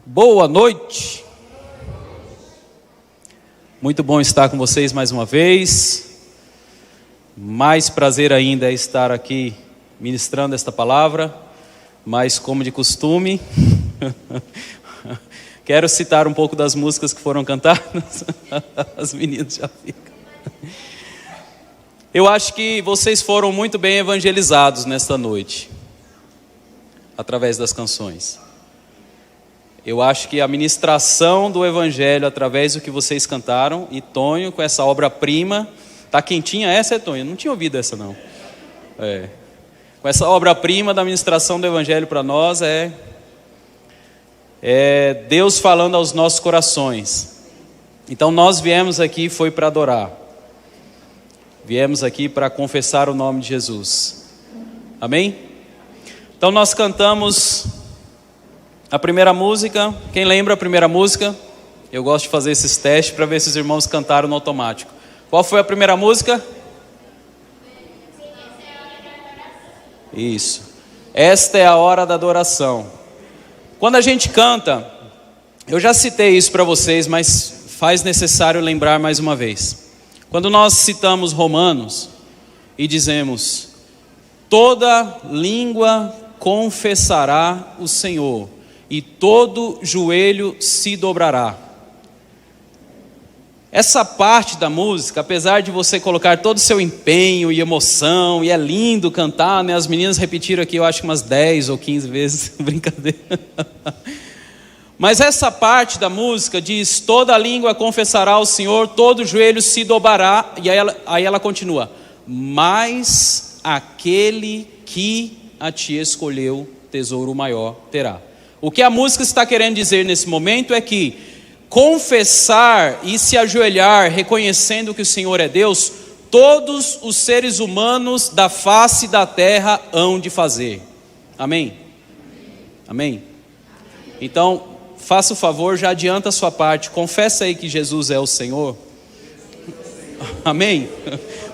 Boa noite. Muito bom estar com vocês mais uma vez. Mais prazer ainda é estar aqui ministrando esta palavra, mas como de costume, quero citar um pouco das músicas que foram cantadas. As meninas já ficam. Eu acho que vocês foram muito bem evangelizados nesta noite, através das canções. Eu acho que a ministração do Evangelho, através do que vocês cantaram, e Tonho, com essa obra-prima, tá quentinha essa, Tonho? Não tinha ouvido essa, não. Com essa obra-prima da ministração do Evangelho para nós, é Deus falando aos nossos corações. Então nós viemos aqui, foi para adorar. Viemos aqui para confessar o nome de Jesus. Amém? Então nós cantamos a primeira música. Quem lembra a primeira música? Eu gosto de fazer esses testes para ver se os irmãos cantaram no automático. Qual foi a primeira música? Isso. Esta é a hora da adoração. Quando a gente canta, eu já citei isso para vocês, mas faz necessário lembrar mais uma vez. Quando nós citamos Romanos e dizemos: toda língua confessará o Senhor, e todo joelho se dobrará. Essa parte da música, apesar de você colocar todo o seu empenho e emoção, e é lindo cantar, né? As meninas repetiram aqui, eu acho que umas 10 ou 15 vezes, brincadeira. Mas essa parte da música diz: toda língua confessará ao Senhor, todo joelho se dobrará, e aí ela continua: mas aquele que a ti escolheu, tesouro maior terá. O que a música está querendo dizer nesse momento é que confessar e se ajoelhar, reconhecendo que o Senhor é Deus, todos os seres humanos da face da terra hão de fazer. Amém? Amém? Então, faça o favor, já adianta a sua parte, confessa aí que Jesus é o Senhor. Amém?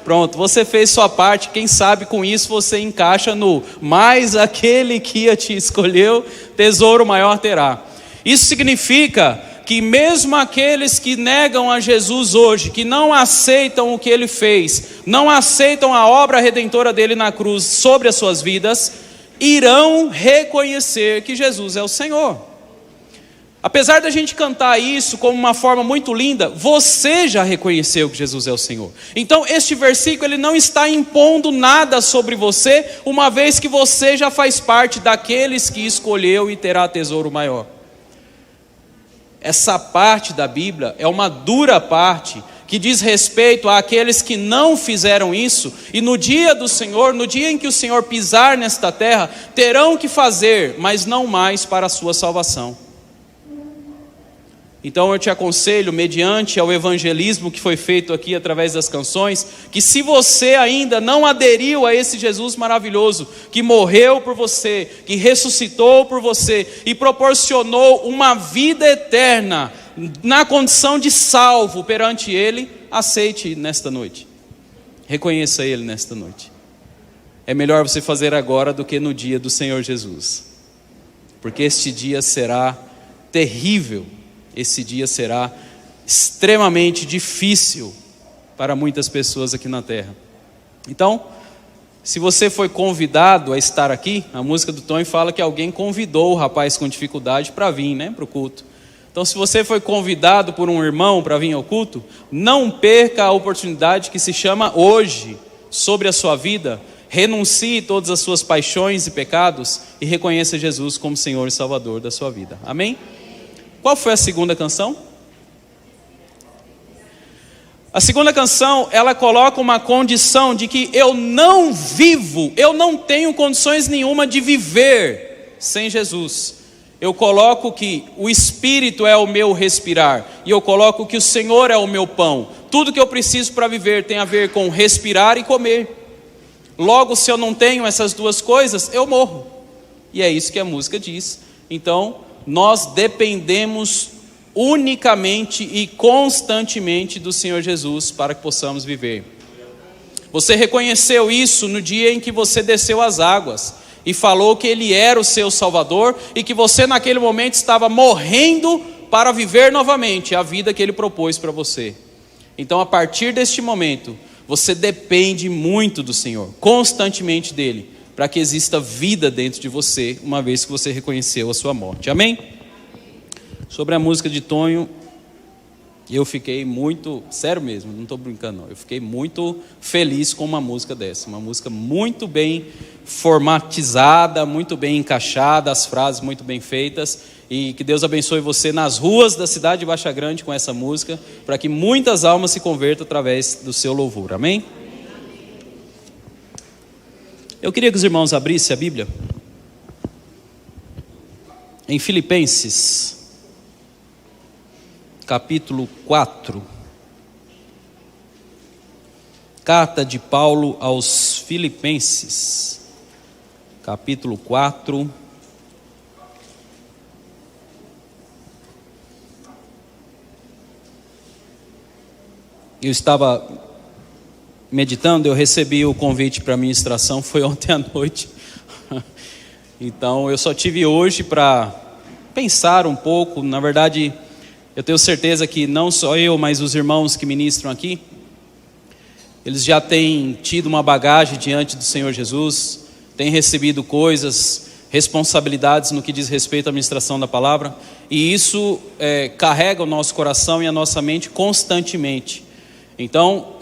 Pronto, você fez sua parte, quem sabe com isso você encaixa no mas aquele que te escolheu, tesouro maior terá. Isso significa que mesmo aqueles que negam a Jesus hoje, que não aceitam o que Ele fez, não aceitam a obra redentora dele na cruz sobre as suas vidas, irão reconhecer que Jesus é o Senhor. Apesar da gente cantar isso como uma forma muito linda, você já reconheceu que Jesus é o Senhor. Então este versículo ele não está impondo nada sobre você, uma vez que você já faz parte daqueles que escolheu e terá tesouro maior. Essa parte da Bíblia é uma dura parte que diz respeito àqueles que não fizeram isso, e no dia do Senhor, no dia em que o Senhor pisar nesta terra, terão que fazer, mas não mais para a sua salvação. Então eu te aconselho, mediante ao evangelismo que foi feito aqui através das canções, que se você ainda não aderiu a esse Jesus maravilhoso, que morreu por você, que ressuscitou por você e proporcionou uma vida eterna na condição de salvo perante Ele, aceite nesta noite, reconheça Ele nesta noite. É melhor você fazer agora do que no dia do Senhor Jesus, porque este dia será terrível. Esse dia será extremamente difícil para muitas pessoas aqui na terra. Então, se você foi convidado a estar aqui, a música do Tonho fala que alguém convidou o rapaz com dificuldade para vir, né, para o culto. Então, se você foi convidado por um irmão para vir ao culto, não perca a oportunidade que se chama hoje sobre a sua vida. Renuncie todas as suas paixões e pecados e reconheça Jesus como Senhor e Salvador da sua vida. Amém? Qual foi a segunda canção? A segunda canção, ela coloca uma condição de que eu não vivo, eu não tenho condições nenhuma de viver sem Jesus. Eu coloco que o Espírito é o meu respirar, e eu coloco que o Senhor é o meu pão. Tudo que eu preciso para viver tem a ver com respirar e comer. Logo, se eu não tenho essas duas coisas, eu morro. E é isso que a música diz. Então, nós dependemos unicamente e constantemente do Senhor Jesus para que possamos viver. Você reconheceu isso no dia em que você desceu as águas e falou que Ele era o seu Salvador e que você naquele momento estava morrendo para viver novamente a vida que Ele propôs para você. Então, a partir deste momento, você depende muito do Senhor, constantemente dEle, para que exista vida dentro de você, uma vez que você reconheceu a sua morte. Amém? Sobre a música de Tonho, eu fiquei muito, sério mesmo, não estou brincando não, eu fiquei muito feliz com uma música dessa, uma música muito bem formatizada, muito bem encaixada, as frases muito bem feitas, e que Deus abençoe você nas ruas da cidade de Baixa Grande com essa música, para que muitas almas se convertam através do seu louvor, amém? Eu queria que os irmãos abrissem a Bíblia em Filipenses, capítulo 4, carta de Paulo aos Filipenses, capítulo 4, eu estava meditando, eu recebi o convite para a ministração, foi ontem à noite, então eu só tive hoje para pensar um pouco. Na verdade, eu tenho certeza que não só eu, mas os irmãos que ministram aqui, eles já têm tido uma bagagem diante do Senhor Jesus, têm recebido coisas, responsabilidades no que diz respeito à ministração da palavra, e isso carrega o nosso coração e a nossa mente constantemente. Então,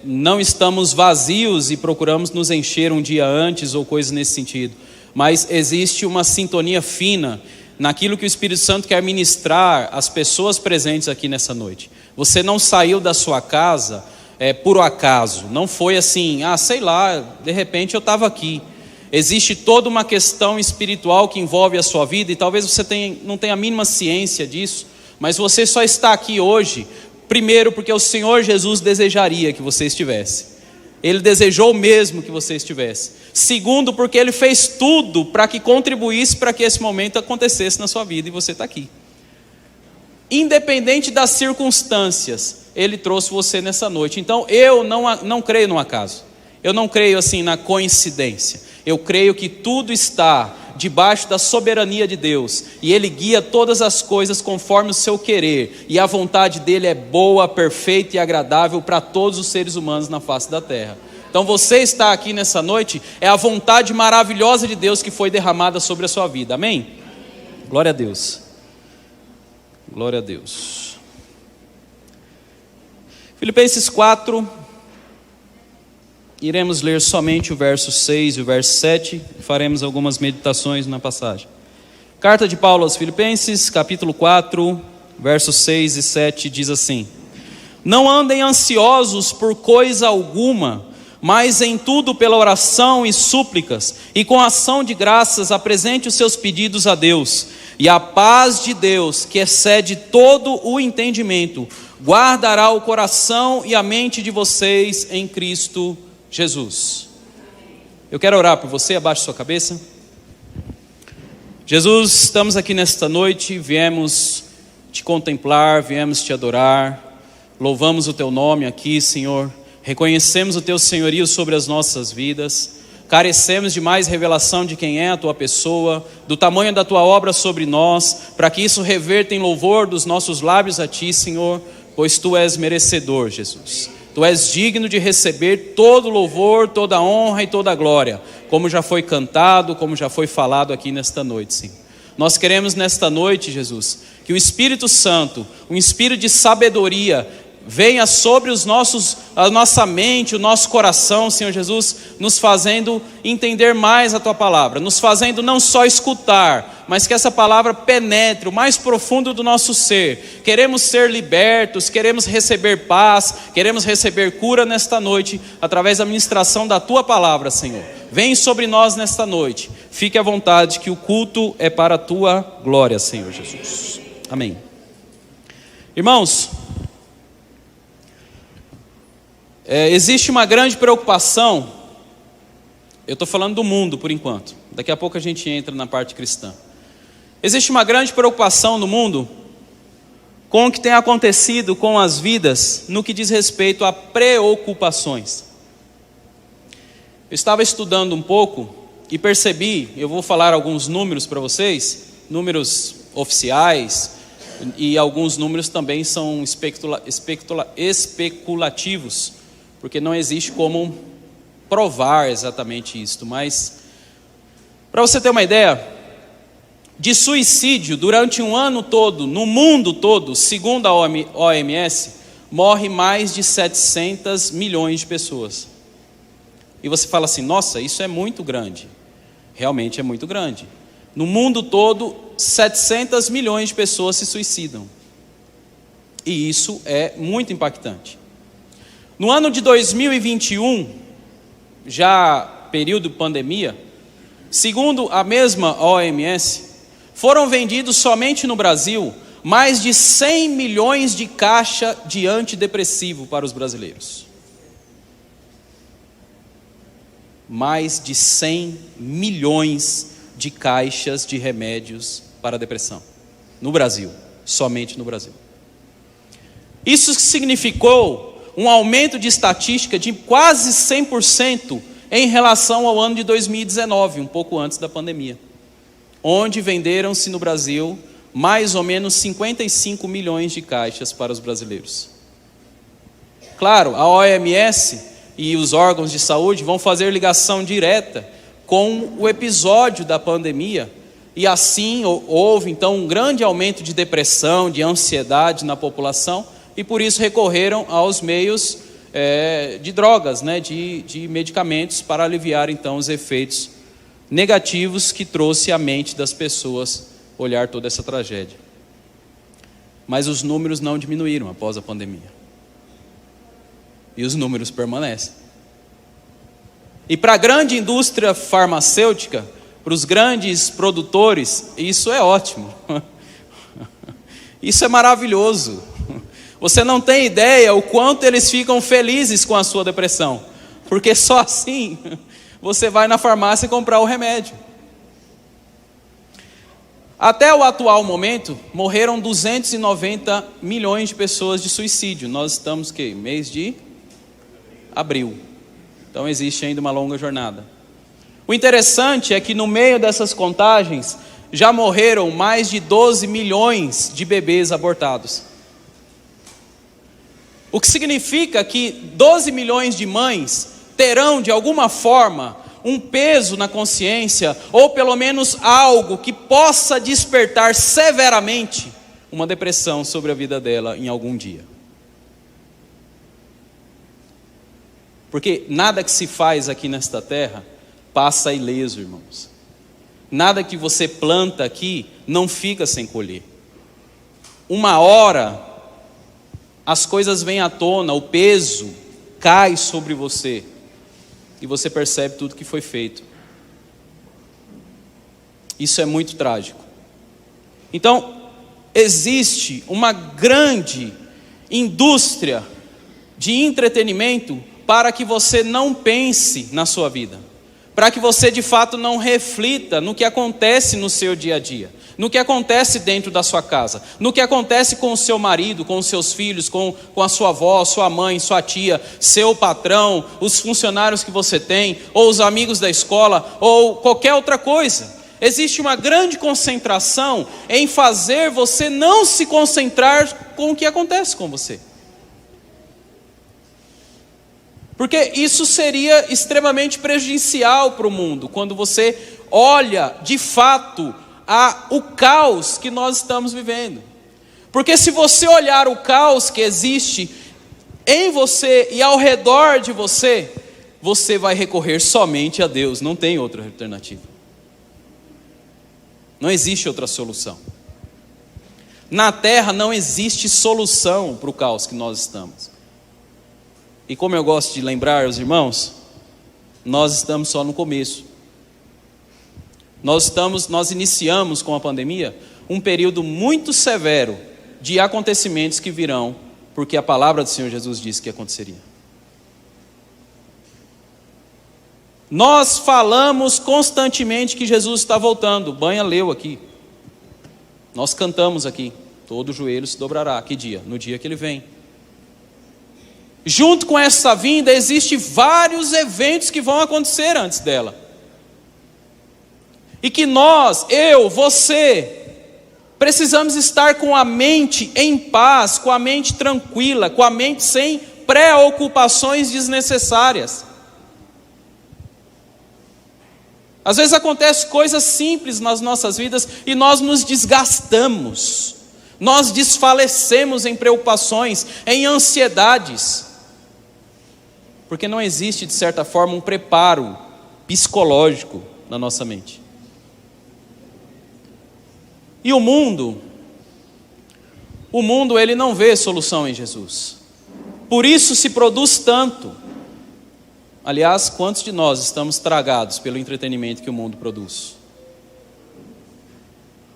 não estamos vazios e procuramos nos encher um dia antes ou coisas nesse sentido, mas existe uma sintonia fina naquilo que o Espírito Santo quer ministrar às pessoas presentes aqui nessa noite. Você não saiu da sua casa por acaso, não foi assim, sei lá, de repente eu estava aqui. Existe toda uma questão espiritual que envolve a sua vida, e talvez você não tenha a mínima ciência disso, mas você só está aqui hoje, primeiro porque o Senhor Jesus desejaria que você estivesse. Ele desejou mesmo que você estivesse. Segundo, porque Ele fez tudo para que contribuísse para que esse momento acontecesse na sua vida, e você está aqui. Independente das circunstâncias, Ele trouxe você nessa noite. Então eu não creio no acaso. Eu não creio assim na coincidência. Eu creio que tudo está debaixo da soberania de Deus, e Ele guia todas as coisas conforme o seu querer, e a vontade dEle é boa, perfeita e agradável para todos os seres humanos na face da terra. Então você está aqui nessa noite, é a vontade maravilhosa de Deus que foi derramada sobre a sua vida, amém? Glória a Deus, glória a Deus. Filipenses 4, iremos ler somente o verso 6 e o verso 7, faremos algumas meditações na passagem. Carta de Paulo aos Filipenses, capítulo 4, versos 6 e 7, diz assim: Não andem ansiosos por coisa alguma, mas em tudo pela oração e súplicas, e com ação de graças apresente os seus pedidos a Deus, e a paz de Deus, que excede todo o entendimento, guardará o coração e a mente de vocês em Cristo Jesus. Eu quero orar por você, abaixe sua cabeça. Jesus, estamos aqui nesta noite, viemos te contemplar, viemos te adorar, louvamos o teu nome aqui, Senhor, reconhecemos o teu senhorio sobre as nossas vidas, carecemos de mais revelação de quem é a tua pessoa, do tamanho da tua obra sobre nós, para que isso reverta em louvor dos nossos lábios a ti, Senhor, pois tu és merecedor, Jesus. Tu és digno de receber todo louvor, toda honra e toda glória, como já foi cantado, como já foi falado aqui nesta noite, Senhor. Nós queremos nesta noite, Jesus, que o Espírito Santo, um espírito de sabedoria, venha sobre a nossa mente, o nosso coração, Senhor Jesus, nos fazendo entender mais a Tua palavra, nos fazendo não só escutar, mas que essa palavra penetre o mais profundo do nosso ser. Queremos ser libertos, queremos receber paz, queremos receber cura nesta noite, através da ministração da Tua palavra, Senhor. Vem sobre nós nesta noite, fique à vontade, que o culto é para a Tua glória, Senhor Jesus. Amém. Irmãos, existe uma grande preocupação, eu estou falando do mundo por enquanto, daqui a pouco a gente entra na parte cristã. Existe uma grande preocupação no mundo com o que tem acontecido com as vidas no que diz respeito a preocupações. Eu estava estudando um pouco e percebi, eu vou falar alguns números para vocês, números oficiais, e alguns números também são especulativos, porque não existe como provar exatamente isso, mas para você ter uma ideia, de suicídio durante um ano todo, no mundo todo, segundo a OMS, morre mais de 700 milhões de pessoas. E você fala assim, nossa, isso é muito grande. Realmente é muito grande. No mundo todo, 700 milhões de pessoas se suicidam. E isso é muito impactante. No ano de 2021, já período de pandemia, segundo a mesma OMS, foram vendidos somente no Brasil mais de 100 milhões de caixas de antidepressivo para os brasileiros. Mais de 100 milhões de caixas de remédios para a depressão. No Brasil, somente no Brasil. Isso significou um aumento de estatística de quase 100% em relação ao ano de 2019, um pouco antes da pandemia, onde venderam-se no Brasil mais ou menos 55 milhões de caixas para os brasileiros. Claro, a OMS e os órgãos de saúde vão fazer ligação direta com o episódio da pandemia, e assim houve então um grande aumento de depressão, de ansiedade na população, e por isso recorreram aos meios de drogas, de medicamentos para aliviar então os efeitos negativos que trouxe à mente das pessoas olhar toda essa tragédia. Mas os números não diminuíram após a pandemia. E os números permanecem. E para a grande indústria farmacêutica, para os grandes produtores, isso é ótimo. Isso é maravilhoso. Você não tem ideia o quanto eles ficam felizes com a sua depressão, porque só assim você vai na farmácia comprar o remédio. Até o atual momento, morreram 290 milhões de pessoas de suicídio. Nós estamos mês de abril. Então existe ainda uma longa jornada. O interessante é que no meio dessas contagens, já morreram mais de 12 milhões de bebês abortados. O que significa que 12 milhões de mães terão de alguma forma um peso na consciência, ou pelo menos algo que possa despertar severamente uma depressão sobre a vida dela em algum dia. Porque nada que se faz aqui nesta terra passa ileso, irmãos. Nada que você planta aqui não fica sem colher. Uma hora as coisas vêm à tona, o peso cai sobre você e você percebe tudo que foi feito. Isso é muito trágico. Então, existe uma grande indústria de entretenimento para que você não pense na sua vida, para que você de fato não reflita no que acontece no seu dia a dia, no que acontece dentro da sua casa, no que acontece com o seu marido, com os seus filhos, com a sua avó, sua mãe, sua tia, seu patrão, os funcionários que você tem, ou os amigos da escola, ou qualquer outra coisa. Existe uma grande concentração em fazer você não se concentrar com o que acontece com você. Porque isso seria extremamente prejudicial para o mundo, quando você olha de fato o caos que nós estamos vivendo. Porque se você olhar o caos que existe em você e ao redor de você, você vai recorrer somente a Deus, não tem outra alternativa. Não existe outra solução. Na terra não existe solução para o caos que nós estamos. E como eu gosto de lembrar os irmãos, nós estamos só no começo. Nós iniciamos com a pandemia um período muito severo de acontecimentos que virão, porque a palavra do Senhor Jesus disse que aconteceria. Nós falamos constantemente que Jesus está voltando. Banha leu aqui. Nós cantamos aqui. Todo joelho se dobrará. Que dia? No dia que ele vem. junto com essa vinda, existem vários eventos que vão acontecer antes dela. E que nós, eu, você, precisamos estar com a mente em paz, com a mente tranquila, com a mente sem preocupações desnecessárias. Às vezes acontecem coisas simples nas nossas vidas e nós nos desgastamos, nós desfalecemos em preocupações, em ansiedades, porque não existe, de certa forma, um preparo psicológico na nossa mente. E o mundo ele não vê solução em Jesus, por isso se produz tanto. Aliás, quantos de nós estamos tragados pelo entretenimento que o mundo produz?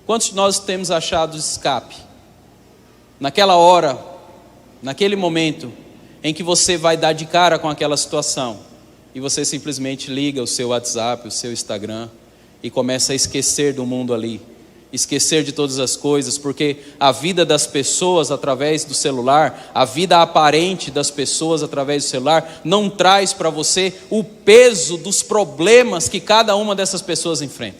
Quantos de nós temos achado escape? Naquela hora, naquele momento, em que você vai dar de cara com aquela situação, e você simplesmente liga o seu WhatsApp, o seu Instagram, e começa a esquecer do mundo ali, esquecer de todas as coisas, porque a vida das pessoas através do celular, a vida aparente das pessoas através do celular, não traz para você o peso dos problemas que cada uma dessas pessoas enfrenta.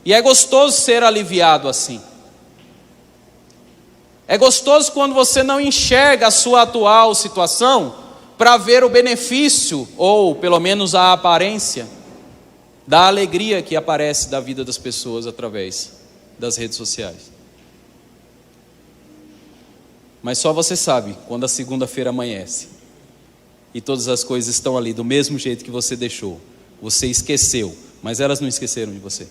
E é gostoso ser aliviado assim. É gostoso quando você não enxerga a sua atual situação para ver o benefício, ou pelo menos a aparência, da alegria que aparece da vida das pessoas através das redes sociais. Mas só você sabe quando a segunda-feira amanhece e todas as coisas estão ali do mesmo jeito que você deixou. Você esqueceu, mas elas não esqueceram de você.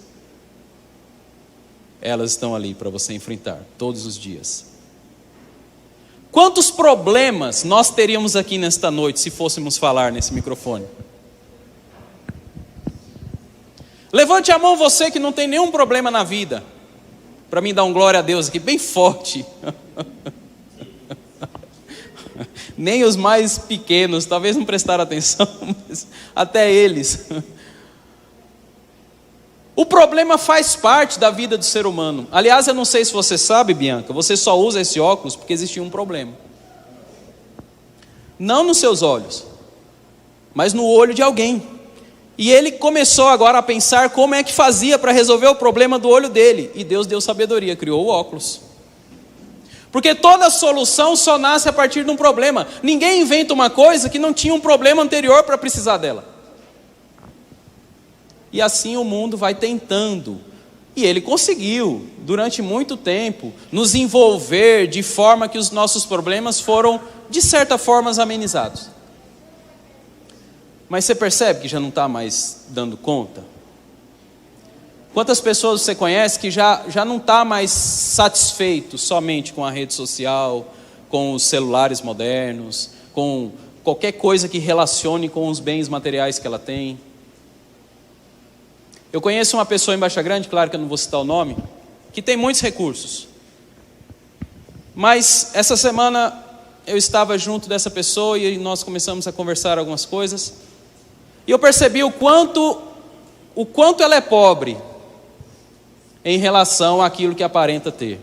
Elas estão ali para você enfrentar todos os dias. Quantos problemas nós teríamos aqui nesta noite se fôssemos falar nesse microfone? Levante a mão você que não tem nenhum problema na vida, para mim dar um glória a Deus aqui bem forte. Nem os mais pequenos, talvez não prestaram atenção, mas até eles. O problema faz parte da vida do ser humano. Aliás, eu não sei se você sabe, Bianca, você só usa esse óculos porque existia um problema. Não nos seus olhos, mas no olho de alguém. E ele começou agora a pensar como é que fazia para resolver o problema do olho dele. E Deus deu sabedoria, criou o óculos. Porque toda solução só nasce a partir de um problema. Ninguém inventa uma coisa que não tinha um problema anterior para precisar dela. E assim o mundo vai tentando. E ele conseguiu, durante muito tempo, nos envolver de forma que os nossos problemas foram, de certa forma, amenizados. Mas você percebe que já não está mais dando conta? Quantas pessoas você conhece que já não está mais satisfeito somente com a rede social, com os celulares modernos, com qualquer coisa que relacione com os bens materiais que ela tem? Eu conheço uma pessoa em Baixa Grande, claro que eu não vou citar o nome, que tem muitos recursos. Mas essa semana eu estava junto dessa pessoa e nós começamos a conversar algumas coisas. E eu percebi o quanto ela é pobre em relação àquilo que aparenta ter.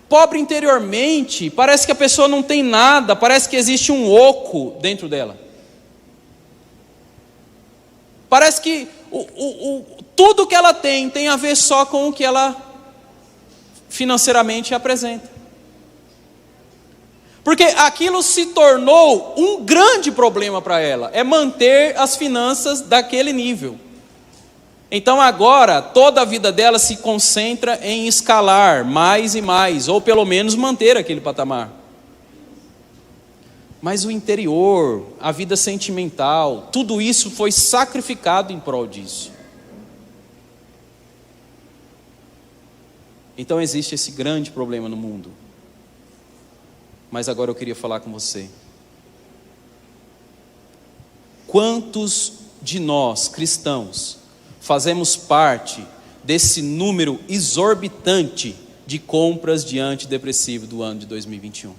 Pobre interiormente, parece que a pessoa não tem nada, parece que existe um oco dentro dela. Parece que tudo que ela tem a ver só com o que ela financeiramente apresenta. Porque aquilo se tornou um grande problema para ela, é manter as finanças daquele nível. Então agora, toda a vida dela se concentra em escalar mais e mais, ou pelo menos manter aquele patamar. Mas o interior, a vida sentimental, tudo isso foi sacrificado em prol disso. Então existe esse grande problema no mundo. Mas agora eu queria falar com você. Quantos de nós, cristãos, fazemos parte desse número exorbitante de compras de antidepressivo do ano de 2021?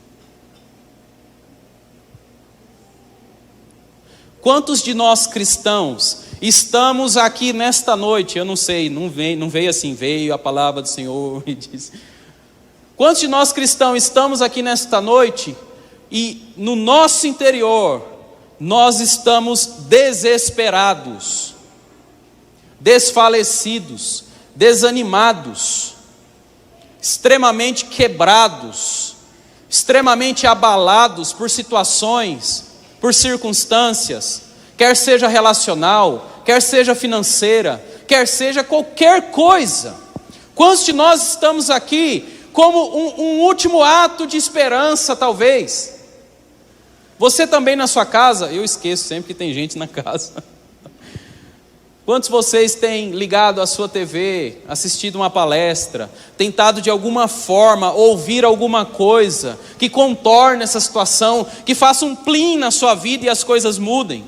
Quantos de nós cristãos estamos aqui nesta noite? Eu não sei, não veio assim, veio a palavra do Senhor e disse... Quantos de nós cristãos estamos aqui nesta noite e no nosso interior nós estamos desesperados, desfalecidos, desanimados, extremamente quebrados, extremamente abalados por situações, por circunstâncias, quer seja relacional, quer seja financeira, quer seja qualquer coisa. Quantos de nós estamos aqui como um último ato de esperança, talvez? Você também na sua casa, eu esqueço sempre que tem gente na casa. Quantos de vocês têm ligado a sua TV, assistido uma palestra, tentado de alguma forma ouvir alguma coisa que contorne essa situação, que faça um plim na sua vida e as coisas mudem?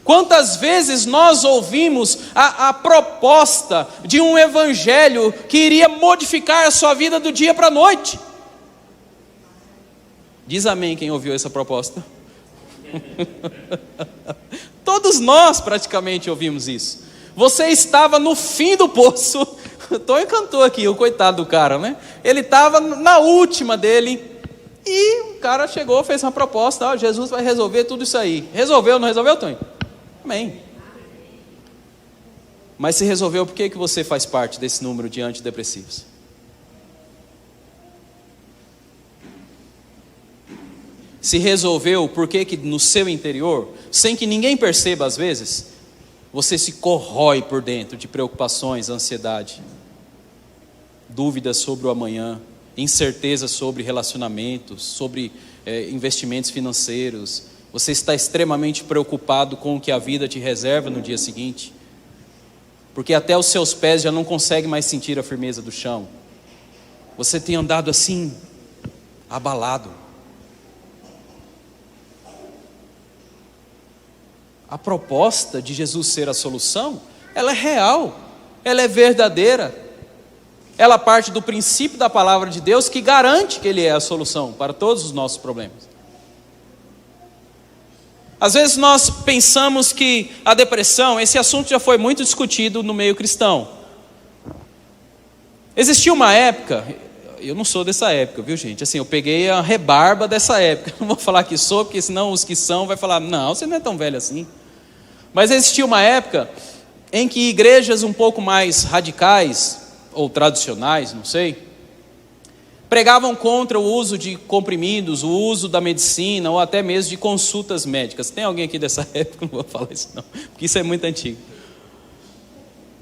Quantas vezes nós ouvimos a proposta de um evangelho que iria modificar a sua vida do dia para a noite? Diz amém quem ouviu essa proposta. Todos nós praticamente ouvimos isso. Você estava no fim do poço. Tony cantou aqui, o coitado do cara, né? Ele estava na última dele. E o cara chegou, fez uma proposta: Jesus vai resolver tudo isso aí. Resolveu, não resolveu, Tony? Amém. Mas se resolveu, por que você faz parte desse número de antidepressivos? Se resolveu, por que no seu interior, sem que ninguém perceba às vezes, você se corrói por dentro de preocupações, ansiedade, dúvidas sobre o amanhã, incerteza sobre relacionamentos, sobre investimentos financeiros? Você está extremamente preocupado com o que a vida te reserva no dia seguinte, porque até os seus pés já não conseguem mais sentir a firmeza do chão. Você tem andado assim, abalado. A proposta de Jesus ser a solução, ela é real, ela é verdadeira. Ela parte do princípio da palavra de Deus que garante que Ele é a solução para todos os nossos problemas. Às vezes nós pensamos que a depressão, esse assunto já foi muito discutido no meio cristão. Existia uma época, eu não sou dessa época, viu gente? Assim, eu peguei a rebarba dessa época. Não vou falar que sou, porque senão os que são vai falar: não, você não é tão velho assim. Mas existia uma época em que igrejas um pouco mais radicais, ou tradicionais, não sei, pregavam contra o uso de comprimidos, o uso da medicina, ou até mesmo de consultas médicas. Tem alguém aqui dessa época? Não vou falar isso não, porque isso é muito antigo.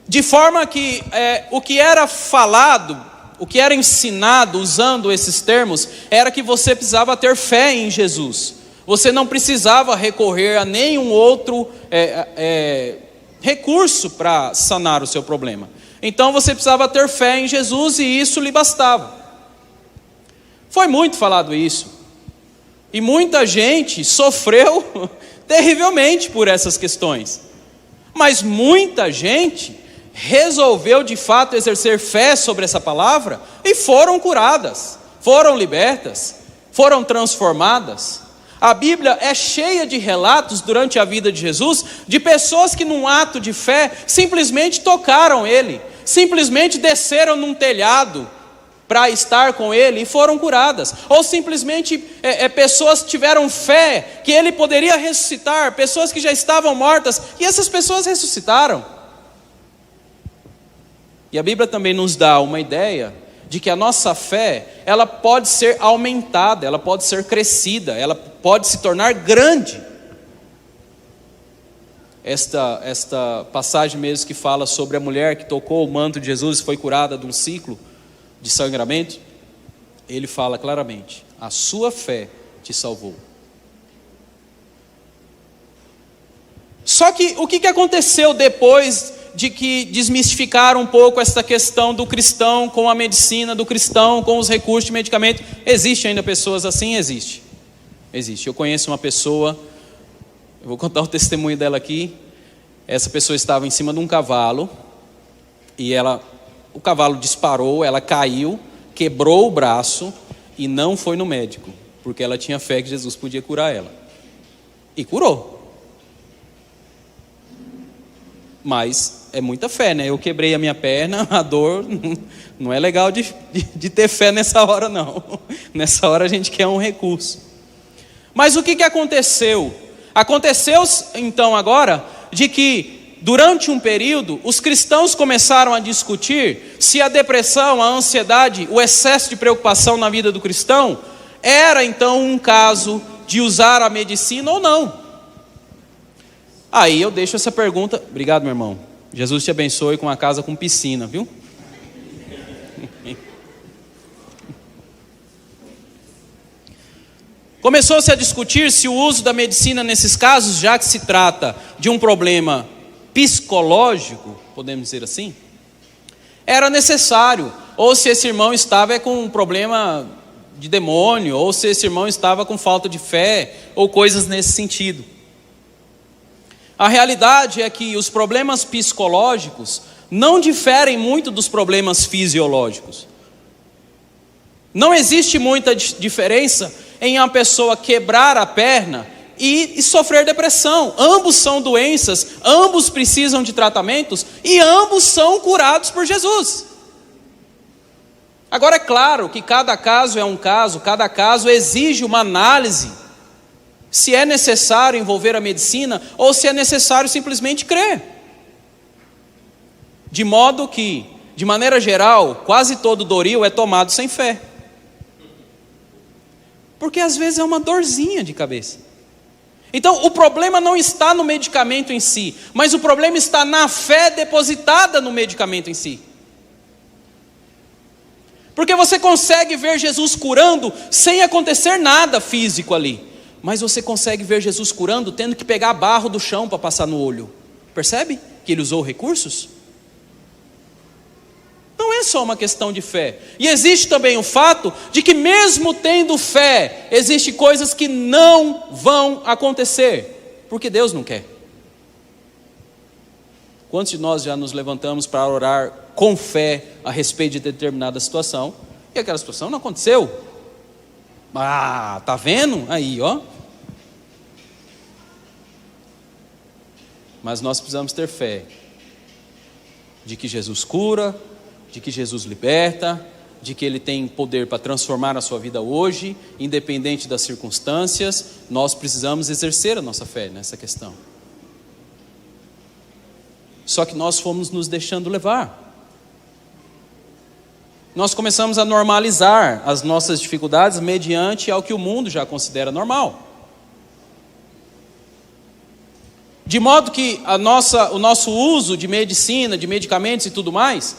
De forma que o que era falado, o que era ensinado usando esses termos, era que você precisava ter fé em Jesus. Você não precisava recorrer a nenhum outro recurso para sanar o seu problema. Então você precisava ter fé em Jesus e isso lhe bastava. Foi muito falado isso. E muita gente sofreu terrivelmente por essas questões. Mas muita gente resolveu de fato exercer fé sobre essa palavra e foram curadas, foram libertas, foram transformadas. A Bíblia é cheia de relatos durante a vida de Jesus, de pessoas que num ato de fé simplesmente tocaram Ele, simplesmente desceram num telhado para estar com Ele e foram curadas. Ou simplesmente pessoas tiveram fé que Ele poderia ressuscitar, pessoas que já estavam mortas, e essas pessoas ressuscitaram. E a Bíblia também nos dá uma ideia de que a nossa fé, ela pode ser aumentada, ela pode ser crescida, ela pode se tornar grande. Esta passagem mesmo que fala sobre a mulher que tocou o manto de Jesus e foi curada de um ciclo de sangramento, ele fala claramente: a sua fé te salvou. Só que o que aconteceu depois de que desmistificaram um pouco essa questão do cristão com a medicina, do cristão com os recursos de medicamento? Existe ainda pessoas assim? Existe. Eu conheço uma pessoa, eu vou contar o testemunho dela aqui. Essa pessoa estava em cima de um cavalo e o cavalo disparou, ela caiu, quebrou o braço e não foi no médico, porque ela tinha fé que Jesus podia curar ela. E curou. Mas é muita fé, né? Eu quebrei a minha perna, a dor, não é legal de ter fé nessa hora, não. Nessa hora a gente quer um recurso. Mas o que aconteceu? Aconteceu então agora de que durante um período os cristãos começaram a discutir se a depressão, a ansiedade, o excesso de preocupação na vida do cristão era então um caso de usar a medicina ou não. Aí eu deixo essa pergunta. Obrigado, meu irmão. Jesus te abençoe com uma casa com piscina, viu? Começou-se a discutir se o uso da medicina nesses casos, já que se trata de um problema psicológico, podemos dizer assim, era necessário, ou se esse irmão estava com um problema de demônio, ou se esse irmão estava com falta de fé, ou coisas nesse sentido. A realidade é que os problemas psicológicos não diferem muito dos problemas fisiológicos. Não existe muita diferença em uma pessoa quebrar a perna e sofrer depressão. Ambos são doenças, ambos precisam de tratamentos e ambos são curados por Jesus. Agora é claro que cada caso é um caso, cada caso exige uma análise, se é necessário envolver a medicina ou se é necessário simplesmente crer. De modo que, de maneira geral, quase todo doril é tomado sem fé. Porque às vezes é uma dorzinha de cabeça. Então o problema não está no medicamento em si, mas o problema está na fé depositada no medicamento em si. Porque você consegue ver Jesus curando sem acontecer nada físico ali, mas você consegue ver Jesus curando tendo que pegar barro do chão para passar no olho. Percebe que ele usou recursos? Não é só uma questão de fé. E existe também o fato de que mesmo tendo fé, existem coisas que não vão acontecer, porque Deus não quer. Quantos de nós já nos levantamos para orar com fé a respeito de determinada situação, e aquela situação não aconteceu? Ah, tá vendo? Aí, ó. Mas nós precisamos ter fé de que Jesus cura, de que Jesus liberta, de que Ele tem poder para transformar a sua vida hoje, independente das circunstâncias. Nós precisamos exercer a nossa fé nessa questão. Só que nós fomos nos deixando levar. Nós começamos a normalizar as nossas dificuldades mediante ao que o mundo já considera normal. De modo que o nosso uso de medicina, de medicamentos e tudo mais,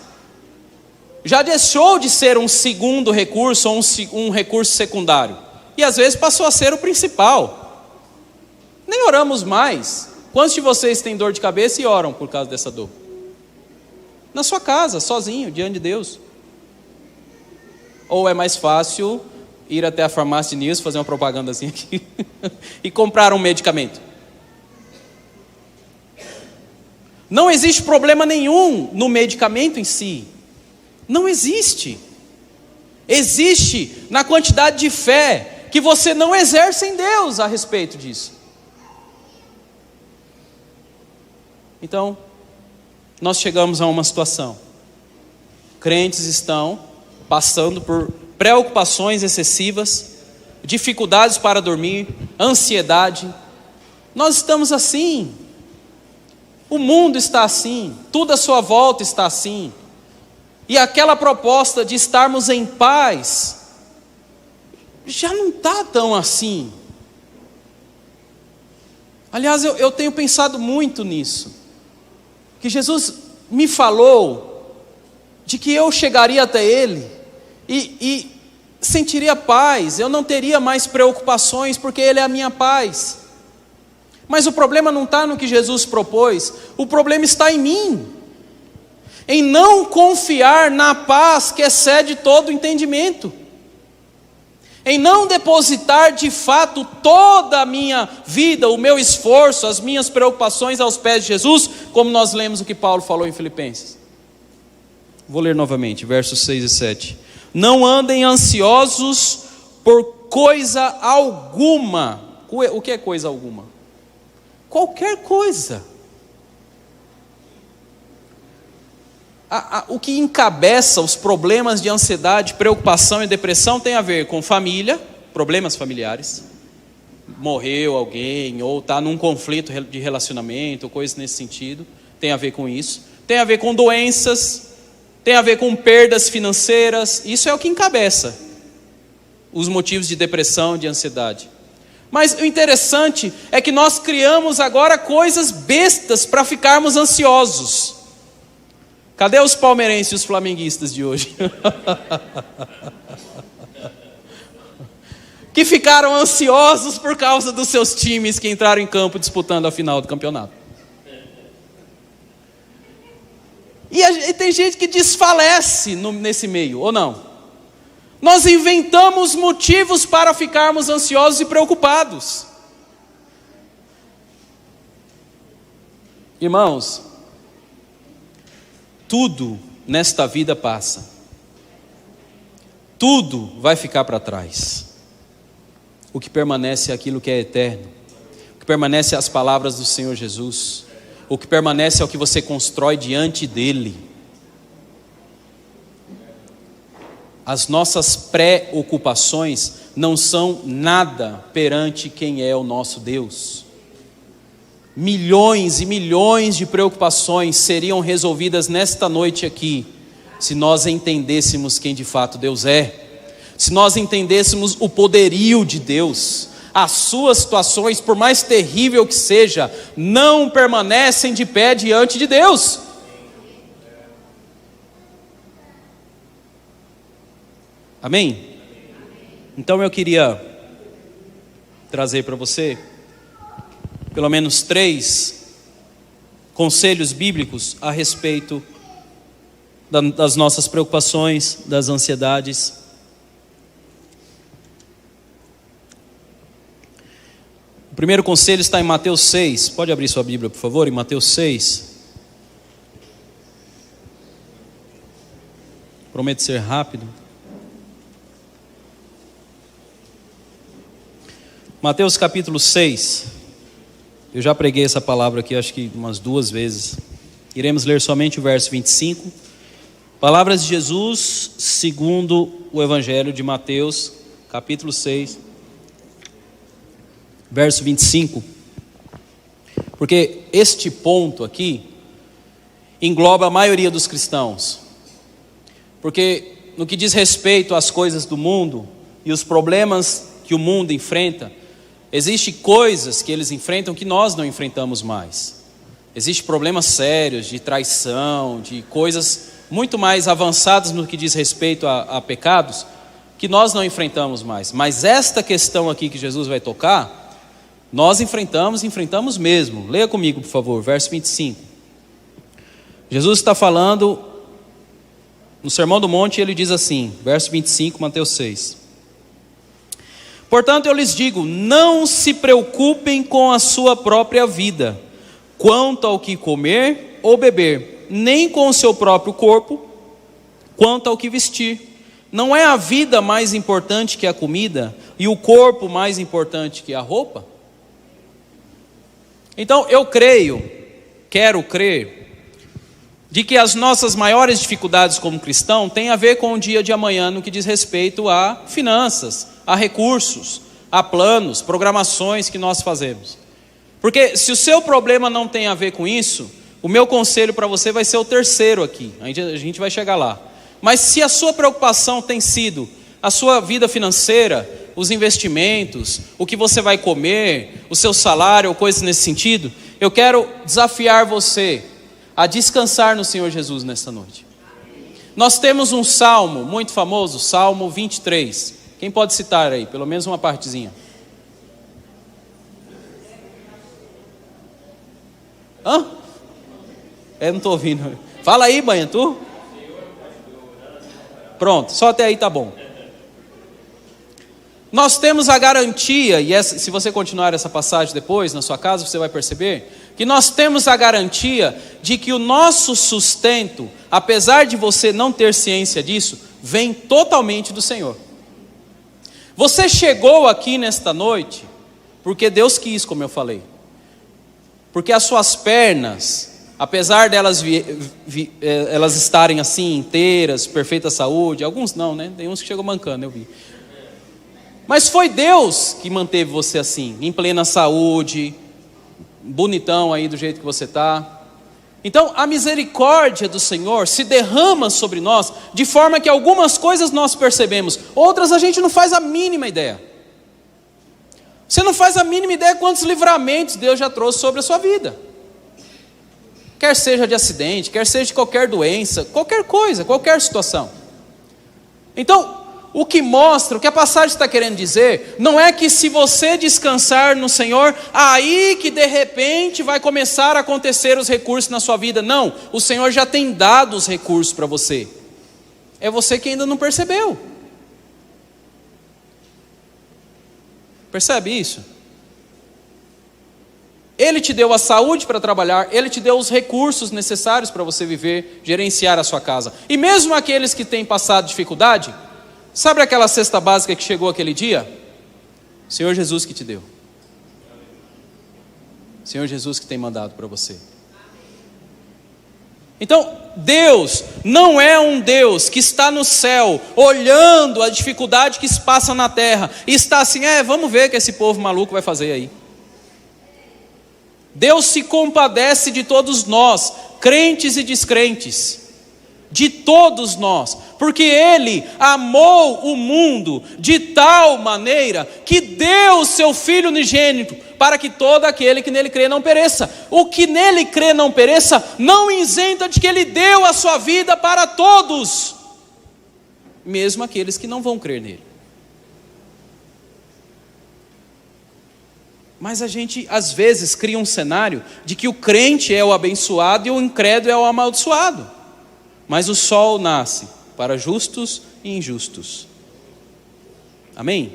já deixou de ser um segundo recurso ou um recurso secundário. E às vezes passou a ser o principal. Nem oramos mais. Quantos de vocês têm dor de cabeça e oram por causa dessa dor? Na sua casa, sozinho, diante de Deus. Ou é mais fácil ir até a farmácia de Nilson, fazer uma propagandazinha aqui, e comprar um medicamento? Não existe problema nenhum no medicamento em si. Não existe. Existe na quantidade de fé que você não exerce em Deus a respeito disso. Então, nós chegamos a uma situação. Crentes estão passando por preocupações excessivas, dificuldades para dormir, ansiedade. Nós estamos assim. O mundo está assim, tudo à sua volta está assim. E aquela proposta de estarmos em paz já não está tão assim. Aliás, eu tenho pensado muito nisso. Que Jesus me falou de que eu chegaria até Ele e sentiria paz. Eu não teria mais preocupações porque Ele é a minha paz. Mas o problema não está no que Jesus propôs. O problema está em mim. Em não confiar na paz que excede todo o entendimento. Em não depositar de fato toda a minha vida, o meu esforço, as minhas preocupações aos pés de Jesus, como nós lemos o que Paulo falou em Filipenses. Vou ler novamente, versos 6 e 7. Não andem ansiosos por coisa alguma. O que é coisa alguma? Qualquer coisa. o que encabeça os problemas de ansiedade, preocupação e depressão tem a ver com família, problemas familiares. Morreu alguém, ou está num conflito de relacionamento, coisas nesse sentido, tem a ver com isso. Tem a ver com doenças, tem a ver com perdas financeiras, isso é o que encabeça os motivos de depressão, de ansiedade. Mas o interessante é que nós criamos agora coisas bestas para ficarmos ansiosos. Cadê os palmeirenses e os flamenguistas de hoje? Que ficaram ansiosos por causa dos seus times que entraram em campo disputando a final do campeonato. E tem gente que desfalece nesse meio, ou não? Nós inventamos motivos para ficarmos ansiosos e preocupados. Irmãos, tudo nesta vida passa. Tudo vai ficar para trás. O que permanece é aquilo que é eterno. O que permanece é as palavras do Senhor Jesus. O que permanece é o que você constrói diante dEle. As nossas preocupações não são nada perante quem é o nosso Deus. Milhões e milhões de preocupações seriam resolvidas nesta noite aqui, se nós entendêssemos quem de fato Deus é. Se nós entendêssemos o poderio de Deus. As suas situações, por mais terrível que seja, não permanecem de pé diante de Deus. Amém? Então eu queria trazer para você pelo menos 3 conselhos bíblicos a respeito das nossas preocupações, das ansiedades. O primeiro conselho está em Mateus 6. Pode abrir sua Bíblia, por favor, em Mateus 6. Prometo ser rápido. Mateus capítulo 6. Eu já preguei essa palavra aqui, acho que umas 2 vezes. Iremos ler somente o verso 25. Palavras de Jesus, segundo o Evangelho de Mateus, capítulo 6. Verso 25, porque este ponto aqui engloba a maioria dos cristãos, porque no que diz respeito às coisas do mundo e os problemas que o mundo enfrenta, existem coisas que eles enfrentam que nós não enfrentamos mais. Existem problemas sérios de traição, de coisas muito mais avançadas no que diz respeito a pecados, que nós não enfrentamos mais. Mas esta questão aqui que Jesus vai tocar, nós enfrentamos mesmo. Leia comigo, por favor, verso 25. Jesus está falando no Sermão do Monte, ele diz assim, verso 25, Mateus 6. Portanto, eu lhes digo, não se preocupem com a sua própria vida, quanto ao que comer ou beber, nem com o seu próprio corpo, quanto ao que vestir. Não é a vida mais importante que a comida, e o corpo mais importante que a roupa? Então eu quero crer, de que as nossas maiores dificuldades como cristão têm a ver com o dia de amanhã no que diz respeito a finanças, a recursos, a planos, programações que nós fazemos. Porque se o seu problema não tem a ver com isso, o meu conselho para você vai ser o terceiro aqui, a gente vai chegar lá. Mas se a sua preocupação tem sido a sua vida financeira, os investimentos, o que você vai comer, o seu salário ou coisas nesse sentido, eu quero desafiar você a descansar no Senhor Jesus nesta noite. Nós temos um salmo muito famoso, Salmo 23. Quem pode citar aí, pelo menos uma partezinha? Hã? Eu não estou ouvindo. Fala aí, Banha, tu? Pronto, só até aí tá bom. Nós temos a garantia, e se você continuar essa passagem depois na sua casa, você vai perceber que nós temos a garantia de que o nosso sustento, apesar de você não ter ciência disso, vem totalmente do Senhor. Você chegou aqui nesta noite porque Deus quis, como eu falei. Porque as suas pernas, apesar delas elas estarem assim, inteiras, perfeita saúde, alguns não, né? Tem uns que chegam mancando, eu vi. Mas foi Deus que manteve você assim, em plena saúde, bonitão aí do jeito que você está. Então a misericórdia do Senhor se derrama sobre nós, de forma que algumas coisas nós percebemos, outras a gente não faz a mínima ideia. Você não faz a mínima ideia quantos livramentos Deus já trouxe sobre a sua vida. Quer seja de acidente, quer seja de qualquer doença, qualquer coisa, qualquer situação. Então, o que mostra, o que a passagem está querendo dizer, não é que se você descansar no Senhor, aí que de repente vai começar a acontecer os recursos na sua vida. Não, o Senhor já tem dado os recursos para você. É você que ainda não percebeu. Percebe isso? Ele te deu a saúde para trabalhar, Ele te deu os recursos necessários para você viver, gerenciar a sua casa. E mesmo aqueles que têm passado dificuldade, sabe aquela cesta básica que chegou aquele dia? O Senhor Jesus que te deu. O Senhor Jesus que tem mandado para você. Então, Deus não é um Deus que está no céu, olhando a dificuldade que se passa na terra, e está assim, vamos ver o que esse povo maluco vai fazer aí. Deus se compadece de todos nós, crentes e descrentes, de todos nós, porque Ele amou o mundo de tal maneira que deu o seu Filho unigênito, para que todo aquele que nele crê não pereça. O que nele crê não pereça, não isenta de que Ele deu a sua vida para todos, mesmo aqueles que não vão crer nele. Mas a gente às vezes cria um cenário de que o crente é o abençoado e o incrédulo é o amaldiçoado. Mas o sol nasce para justos e injustos. Amém?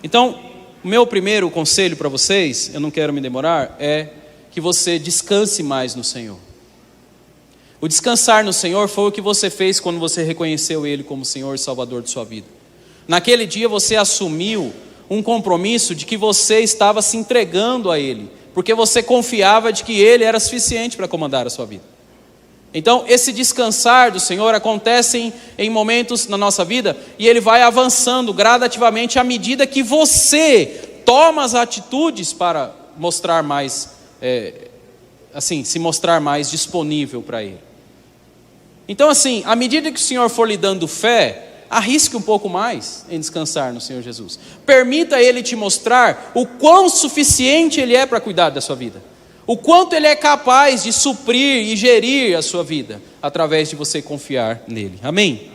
Então, o meu primeiro conselho para vocês, eu não quero me demorar, é que você descanse mais no Senhor. O descansar no Senhor foi o que você fez quando você reconheceu Ele como Senhor e Salvador de sua vida. Naquele dia você assumiu um compromisso de que você estava se entregando a Ele, porque você confiava de que Ele era suficiente para comandar a sua vida. Então esse descansar do Senhor acontece em momentos na nossa vida, e Ele vai avançando gradativamente à medida que você toma as atitudes para mostrar mais, se mostrar mais disponível para Ele. Então assim, à medida que o Senhor for lhe dando fé, arrisque um pouco mais em descansar no Senhor Jesus. Permita Ele te mostrar o quão suficiente Ele é para cuidar da sua vida. O quanto Ele é capaz de suprir e gerir a sua vida, através de você confiar nele. Amém?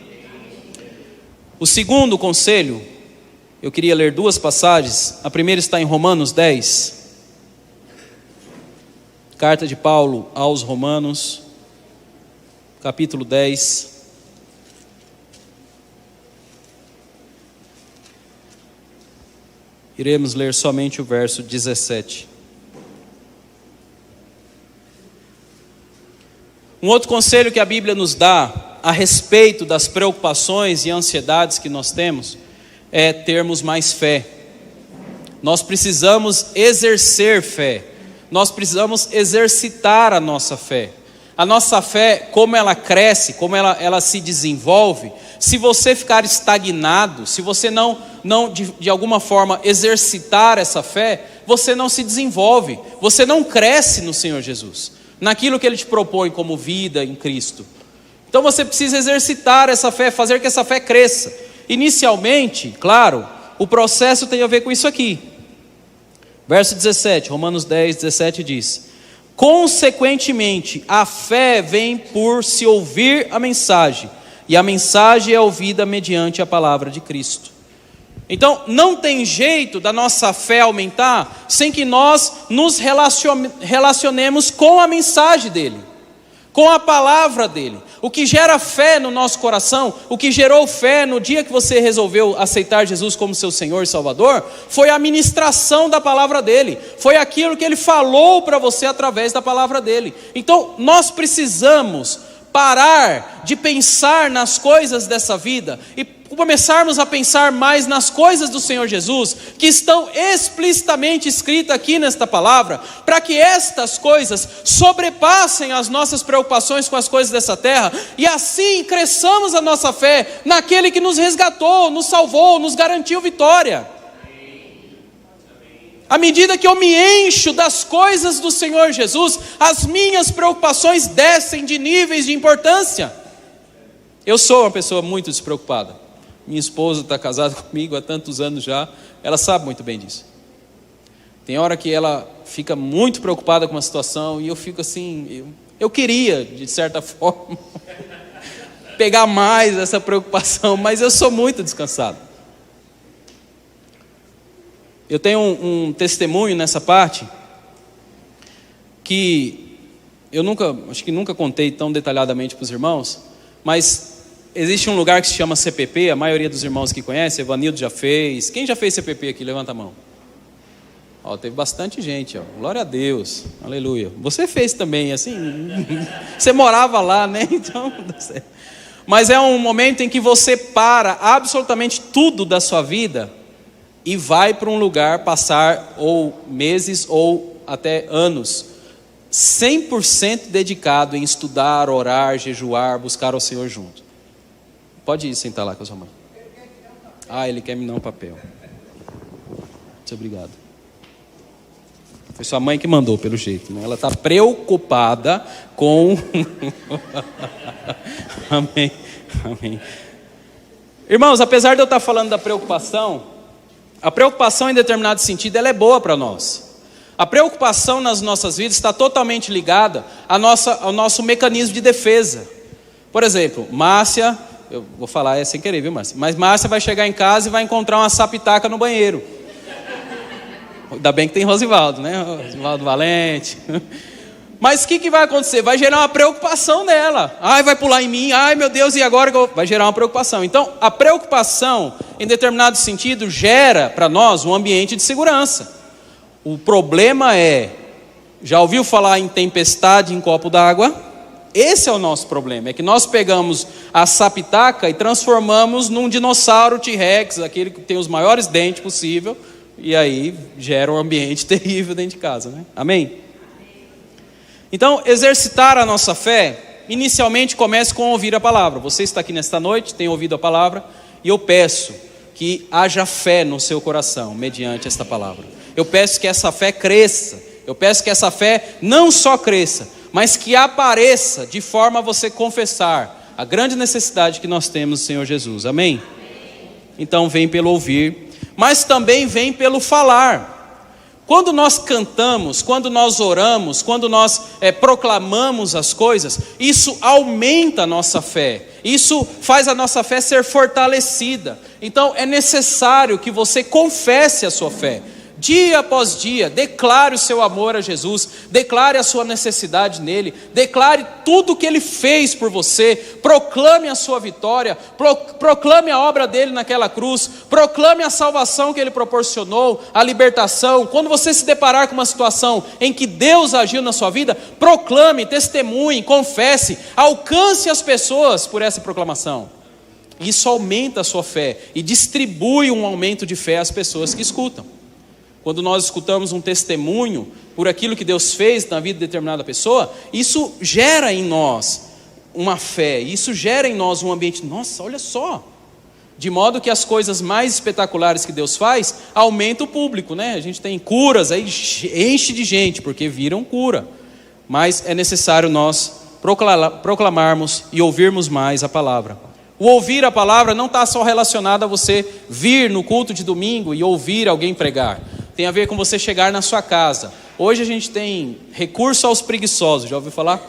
O segundo conselho, eu queria ler duas passagens. A primeira está em Romanos 10. Carta de Paulo aos Romanos, capítulo 10. Iremos ler somente o verso 17. Um outro conselho que a Bíblia nos dá a respeito das preocupações e ansiedades que nós temos é termos mais fé. Nós precisamos exercer fé. Nós precisamos exercitar a nossa fé. A nossa fé, como ela cresce, como ela se desenvolve, se você ficar estagnado, se você não de alguma forma exercitar essa fé, você não se desenvolve, você não cresce no Senhor Jesus, naquilo que Ele te propõe como vida em Cristo. Então você precisa exercitar essa fé, fazer que essa fé cresça. Inicialmente, claro, o processo tem a ver com isso aqui. Verso 17, Romanos 10, 17 diz: consequentemente, a fé vem por se ouvir a mensagem, e a mensagem é ouvida mediante a palavra de Cristo. Então, não tem jeito da nossa fé aumentar sem que nós nos relacionemos com a mensagem dele, com a palavra dele. O que gera fé no nosso coração, o que gerou fé no dia que você resolveu aceitar Jesus como seu Senhor e Salvador, foi a ministração da palavra dele, foi aquilo que ele falou para você através da palavra dele. Então, nós precisamos parar de pensar nas coisas dessa vida e começarmos a pensar mais nas coisas do Senhor Jesus, que estão explicitamente escritas aqui nesta palavra, para que estas coisas sobrepassem as nossas preocupações com as coisas dessa terra, e assim cresçamos a nossa fé naquele que nos resgatou, nos salvou, nos garantiu vitória. À medida que eu me encho das coisas do Senhor Jesus, as minhas preocupações descem de níveis de importância. Eu sou uma pessoa muito despreocupada. Minha esposa está casada comigo há tantos anos já, ela sabe muito bem disso. Tem hora que ela fica muito preocupada com uma situação e eu fico assim, eu queria, de certa forma, pegar mais essa preocupação, mas eu sou muito descansado. Eu tenho um testemunho nessa parte que eu acho que nunca contei tão detalhadamente para os irmãos, mas existe um lugar que se chama CPP, a maioria dos irmãos que conhecem, Evanildo já fez. Quem já fez CPP aqui? Levanta a mão. Teve bastante gente, glória a Deus, aleluia. Você fez também, assim, você morava lá, né? Então, mas é um momento em que você para absolutamente tudo da sua vida e vai para um lugar passar ou meses ou até anos 100% dedicado em estudar, orar, jejuar, buscar ao Senhor junto. Pode ir sentar lá com a sua mãe. Ele quer me dar um papel. Muito obrigado. Foi sua mãe que mandou, pelo jeito, né? Ela está preocupada com... Amém. Amém. Irmãos, apesar de eu estar falando da preocupação, a preocupação em determinado sentido, ela é boa para nós. A preocupação nas nossas vidas está totalmente ligada ao nosso mecanismo de defesa. Por exemplo, Márcia, eu vou falar sem querer, viu, Márcia? Mas Márcia vai chegar em casa e vai encontrar uma sapitaca no banheiro. Ainda bem que tem Rosivaldo, né? Rosivaldo Valente. Mas o que vai acontecer? Vai gerar uma preocupação nela. Vai pular em mim. Meu Deus, e agora? Vai gerar uma preocupação. Então, a preocupação, em determinado sentido, gera para nós um ambiente de segurança. O problema já ouviu falar em tempestade em copo d'água? Esse é o nosso problema. É que nós pegamos a sapitaca e transformamos num dinossauro T-Rex, aquele que tem os maiores dentes possível, e aí gera um ambiente terrível dentro de casa, né? Amém? Então, exercitar a nossa fé, inicialmente comece com ouvir a palavra. Você está aqui nesta noite, tem ouvido a palavra, e eu peço que haja fé no seu coração, mediante esta palavra. Eu peço que essa fé cresça, eu peço que essa fé não só cresça, mas que apareça de forma a você confessar a grande necessidade que nós temos do Senhor Jesus. Amém? Então, vem pelo ouvir, mas também vem pelo falar. Quando nós cantamos, quando nós oramos, quando nós proclamamos as coisas, isso aumenta a nossa fé, isso faz a nossa fé ser fortalecida. Então é necessário que você confesse a sua fé, dia após dia, declare o seu amor a Jesus, declare a sua necessidade nele, declare tudo o que ele fez por você, proclame a sua vitória, proclame a obra dele naquela cruz, proclame a salvação que ele proporcionou, a libertação. Quando você se deparar com uma situação em que Deus agiu na sua vida, proclame, testemunhe, confesse, alcance as pessoas por essa proclamação. Isso aumenta a sua fé e distribui um aumento de fé às pessoas que escutam. Quando nós escutamos um testemunho por aquilo que Deus fez na vida de determinada pessoa, isso gera em nós uma fé, isso gera em nós um ambiente, nossa, olha só, de modo que as coisas mais espetaculares que Deus faz, aumenta o público, né? A gente tem curas, aí enche de gente, porque viram cura, mas é necessário nós proclamarmos e ouvirmos mais a palavra. O ouvir a palavra não está só relacionado a você vir no culto de domingo e ouvir alguém pregar. Tem a ver com você chegar na sua casa. Hoje a gente tem recurso aos preguiçosos, já ouviu falar?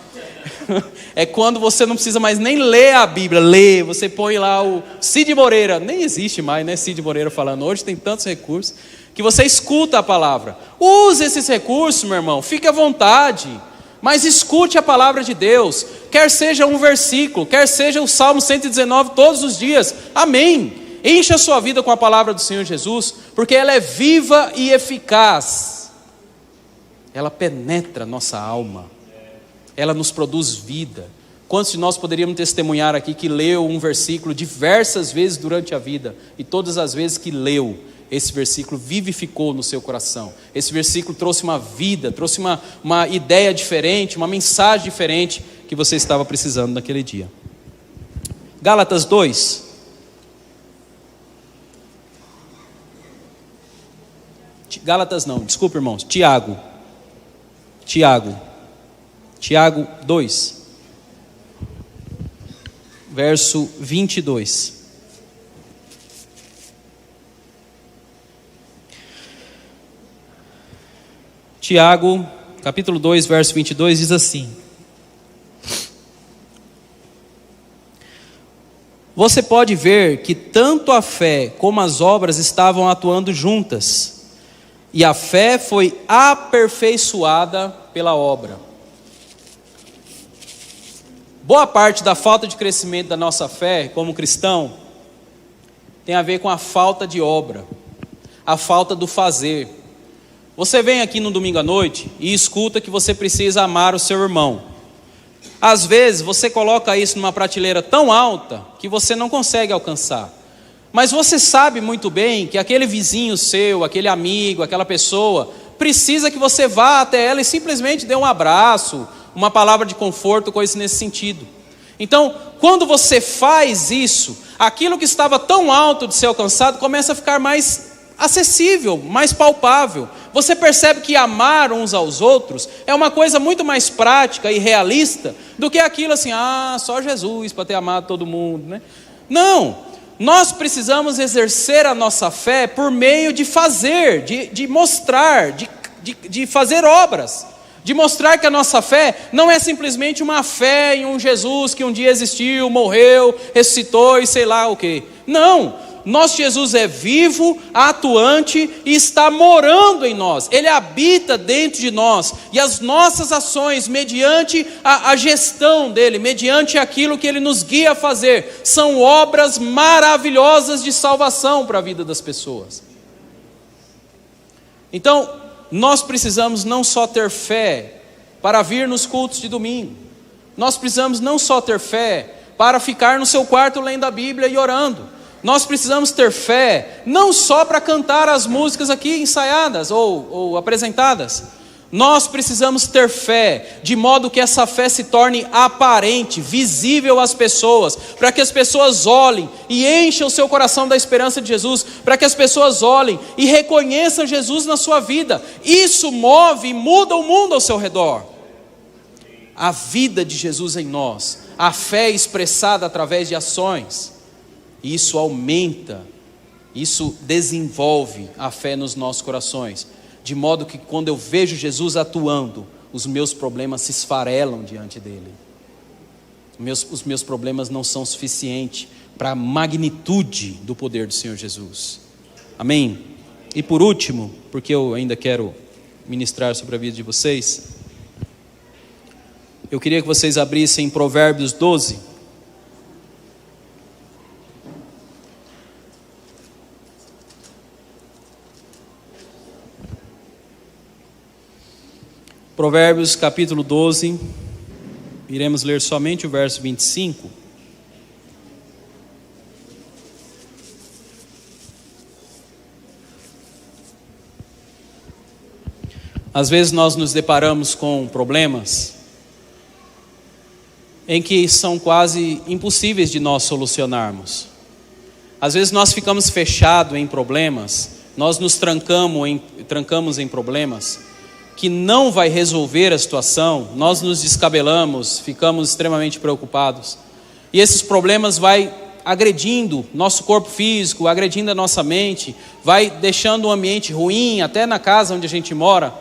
É quando você não precisa mais nem ler a Bíblia, você põe lá o Cid Moreira, nem existe mais, né, Cid Moreira falando, hoje tem tantos recursos, que você escuta a palavra. Use esses recursos, meu irmão, fique à vontade, mas escute a palavra de Deus, quer seja um versículo, quer seja o Salmo 119 todos os dias, amém. Encha a sua vida com a palavra do Senhor Jesus, porque ela é viva e eficaz. Ela penetra nossa alma, ela nos produz vida, Quantos de nós poderíamos testemunhar aqui que leu um versículo diversas vezes durante a vida, e todas as vezes que leu, esse versículo vivificou no seu coração, esse versículo trouxe uma vida, trouxe uma ideia diferente, uma mensagem diferente que você estava precisando naquele dia. Gálatas 2. Gálatas não, desculpa irmãos, Tiago 2, verso 22. Tiago, capítulo 2, verso 22, diz assim: você pode ver que tanto a fé como as obras estavam atuando juntas, e a fé foi aperfeiçoada pela obra. Boa parte da falta de crescimento da nossa fé como cristão tem a ver com a falta de obra, a falta do fazer. Você vem aqui no domingo à noite e escuta que você precisa amar o seu irmão. Às vezes você coloca isso numa prateleira tão alta que você não consegue alcançar. Mas você sabe muito bem que aquele vizinho seu, aquele amigo, aquela pessoa, precisa que você vá até ela e simplesmente dê um abraço, uma palavra de conforto, coisa nesse sentido. Então, quando você faz isso, aquilo que estava tão alto de ser alcançado começa a ficar mais acessível, mais palpável. Você percebe que amar uns aos outros é uma coisa muito mais prática e realista do que aquilo assim, só Jesus para ter amado todo mundo, né? Não, nós precisamos exercer a nossa fé por meio de fazer, de mostrar, de fazer obras, de mostrar que a nossa fé não é simplesmente uma fé em um Jesus que um dia existiu, morreu, ressuscitou e sei lá o quê. Não, nosso Jesus é vivo, atuante e está morando em nós. Ele habita dentro de nós. E as nossas ações, mediante a gestão dele, mediante aquilo que ele nos guia a fazer, são obras maravilhosas de salvação para a vida das pessoas. Então, nós precisamos não só ter fé para vir nos cultos de domingo. Nós precisamos não só ter fé para ficar no seu quarto lendo a Bíblia e orando. Nós precisamos ter fé, não só para cantar as músicas aqui ensaiadas ou apresentadas. Nós precisamos ter fé, de modo que essa fé se torne aparente, visível às pessoas, para que as pessoas olhem e enchem o seu coração da esperança de Jesus, para que as pessoas olhem e reconheçam Jesus na sua vida. Isso move e muda o mundo ao seu redor. A vida de Jesus em nós, a fé expressada através de ações, isso aumenta, isso desenvolve a fé nos nossos corações, de modo que quando eu vejo Jesus atuando, os meus problemas se esfarelam diante dele. Os meus problemas não são suficientes para a magnitude do poder do Senhor Jesus. Amém? E por último, porque eu ainda quero ministrar sobre a vida de vocês, eu queria que vocês abrissem em Provérbios 12, Provérbios capítulo 12, iremos ler somente o verso 25. Às vezes nós nos deparamos com problemas em que são quase impossíveis de nós solucionarmos. Às vezes nós ficamos fechados em problemas, nós nos trancamos em problemas que não vai resolver a situação, nós nos descabelamos, ficamos extremamente preocupados. E esses problemas vai agredindo nosso corpo físico, agredindo a nossa mente, vai deixando um ambiente ruim, até na casa onde a gente mora.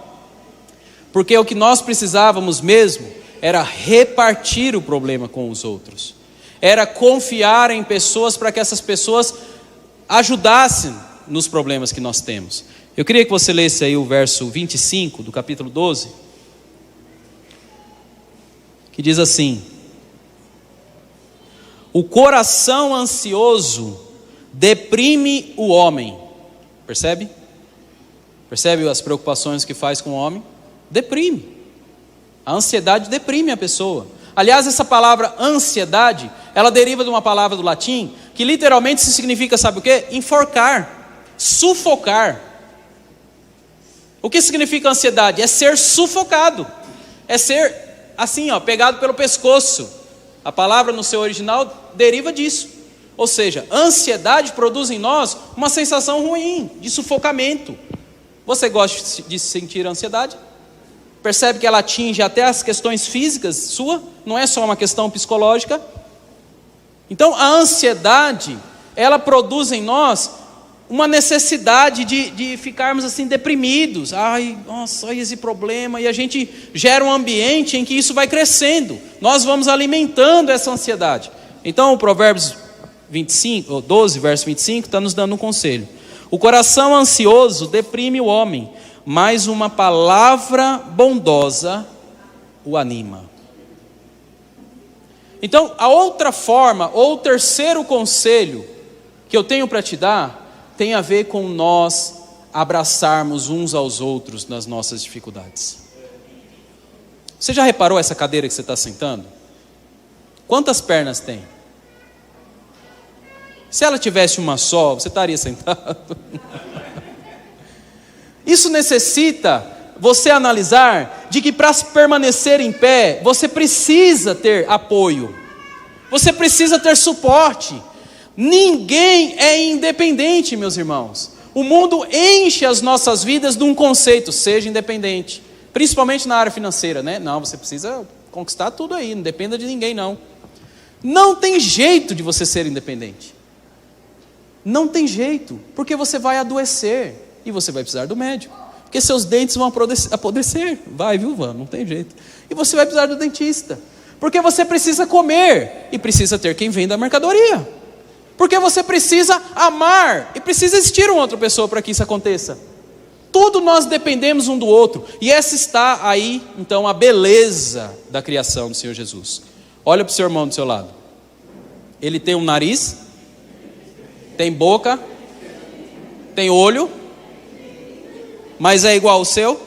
Porque o que nós precisávamos mesmo era repartir o problema com os outros. Era confiar em pessoas para que essas pessoas ajudassem nos problemas que nós temos. Eu queria que você lesse aí o verso 25 do capítulo 12, que diz assim: o coração ansioso deprime o homem. Percebe? Percebe as preocupações que faz com o homem? Deprime. A ansiedade deprime a pessoa. Aliás, essa palavra ansiedade, ela deriva de uma palavra do latim, que literalmente significa, sabe o quê? Enforcar, sufocar. O que significa ansiedade? É ser sufocado, é ser assim, pegado pelo pescoço. A palavra no seu original deriva disso. Ou seja, ansiedade produz em nós uma sensação ruim, de sufocamento. Você gosta de sentir ansiedade? Percebe que ela atinge até as questões físicas sua, não é só uma questão psicológica. Então a ansiedade, ela produz em nós uma necessidade de ficarmos assim deprimidos. Ai, nossa, olha esse problema. E a gente gera um ambiente em que isso vai crescendo. Nós vamos alimentando essa ansiedade. Então o Provérbios 12, verso 25, está nos dando um conselho. O coração ansioso deprime o homem, mas uma palavra bondosa o anima. Então, a outra forma, ou o terceiro conselho que eu tenho para te dar, tem a ver com nós abraçarmos uns aos outros nas nossas dificuldades. Você já reparou essa cadeira que você está sentando? Quantas pernas tem? Se ela tivesse uma só, você estaria sentado? Isso necessita você analisar de que para permanecer em pé, você precisa ter apoio, você precisa ter suporte. Ninguém é independente, meus irmãos. O mundo enche as nossas vidas de um conceito: seja independente, principalmente na área financeira, né? Não, você precisa conquistar tudo aí, não dependa de ninguém não. Não tem jeito de você ser independente. Não tem jeito, porque você vai adoecer e você vai precisar do médico, porque seus dentes vão apodrecer, não tem jeito. E você vai precisar do dentista, porque você precisa comer e precisa ter quem venda a mercadoria, porque você precisa amar e precisa existir uma outra pessoa para que isso aconteça. Tudo nós dependemos um do outro, e essa está aí, então, a beleza da criação do Senhor Jesus. Olha para o seu irmão do seu lado. Ele tem um nariz, tem boca, tem olho, mas é igual ao seu?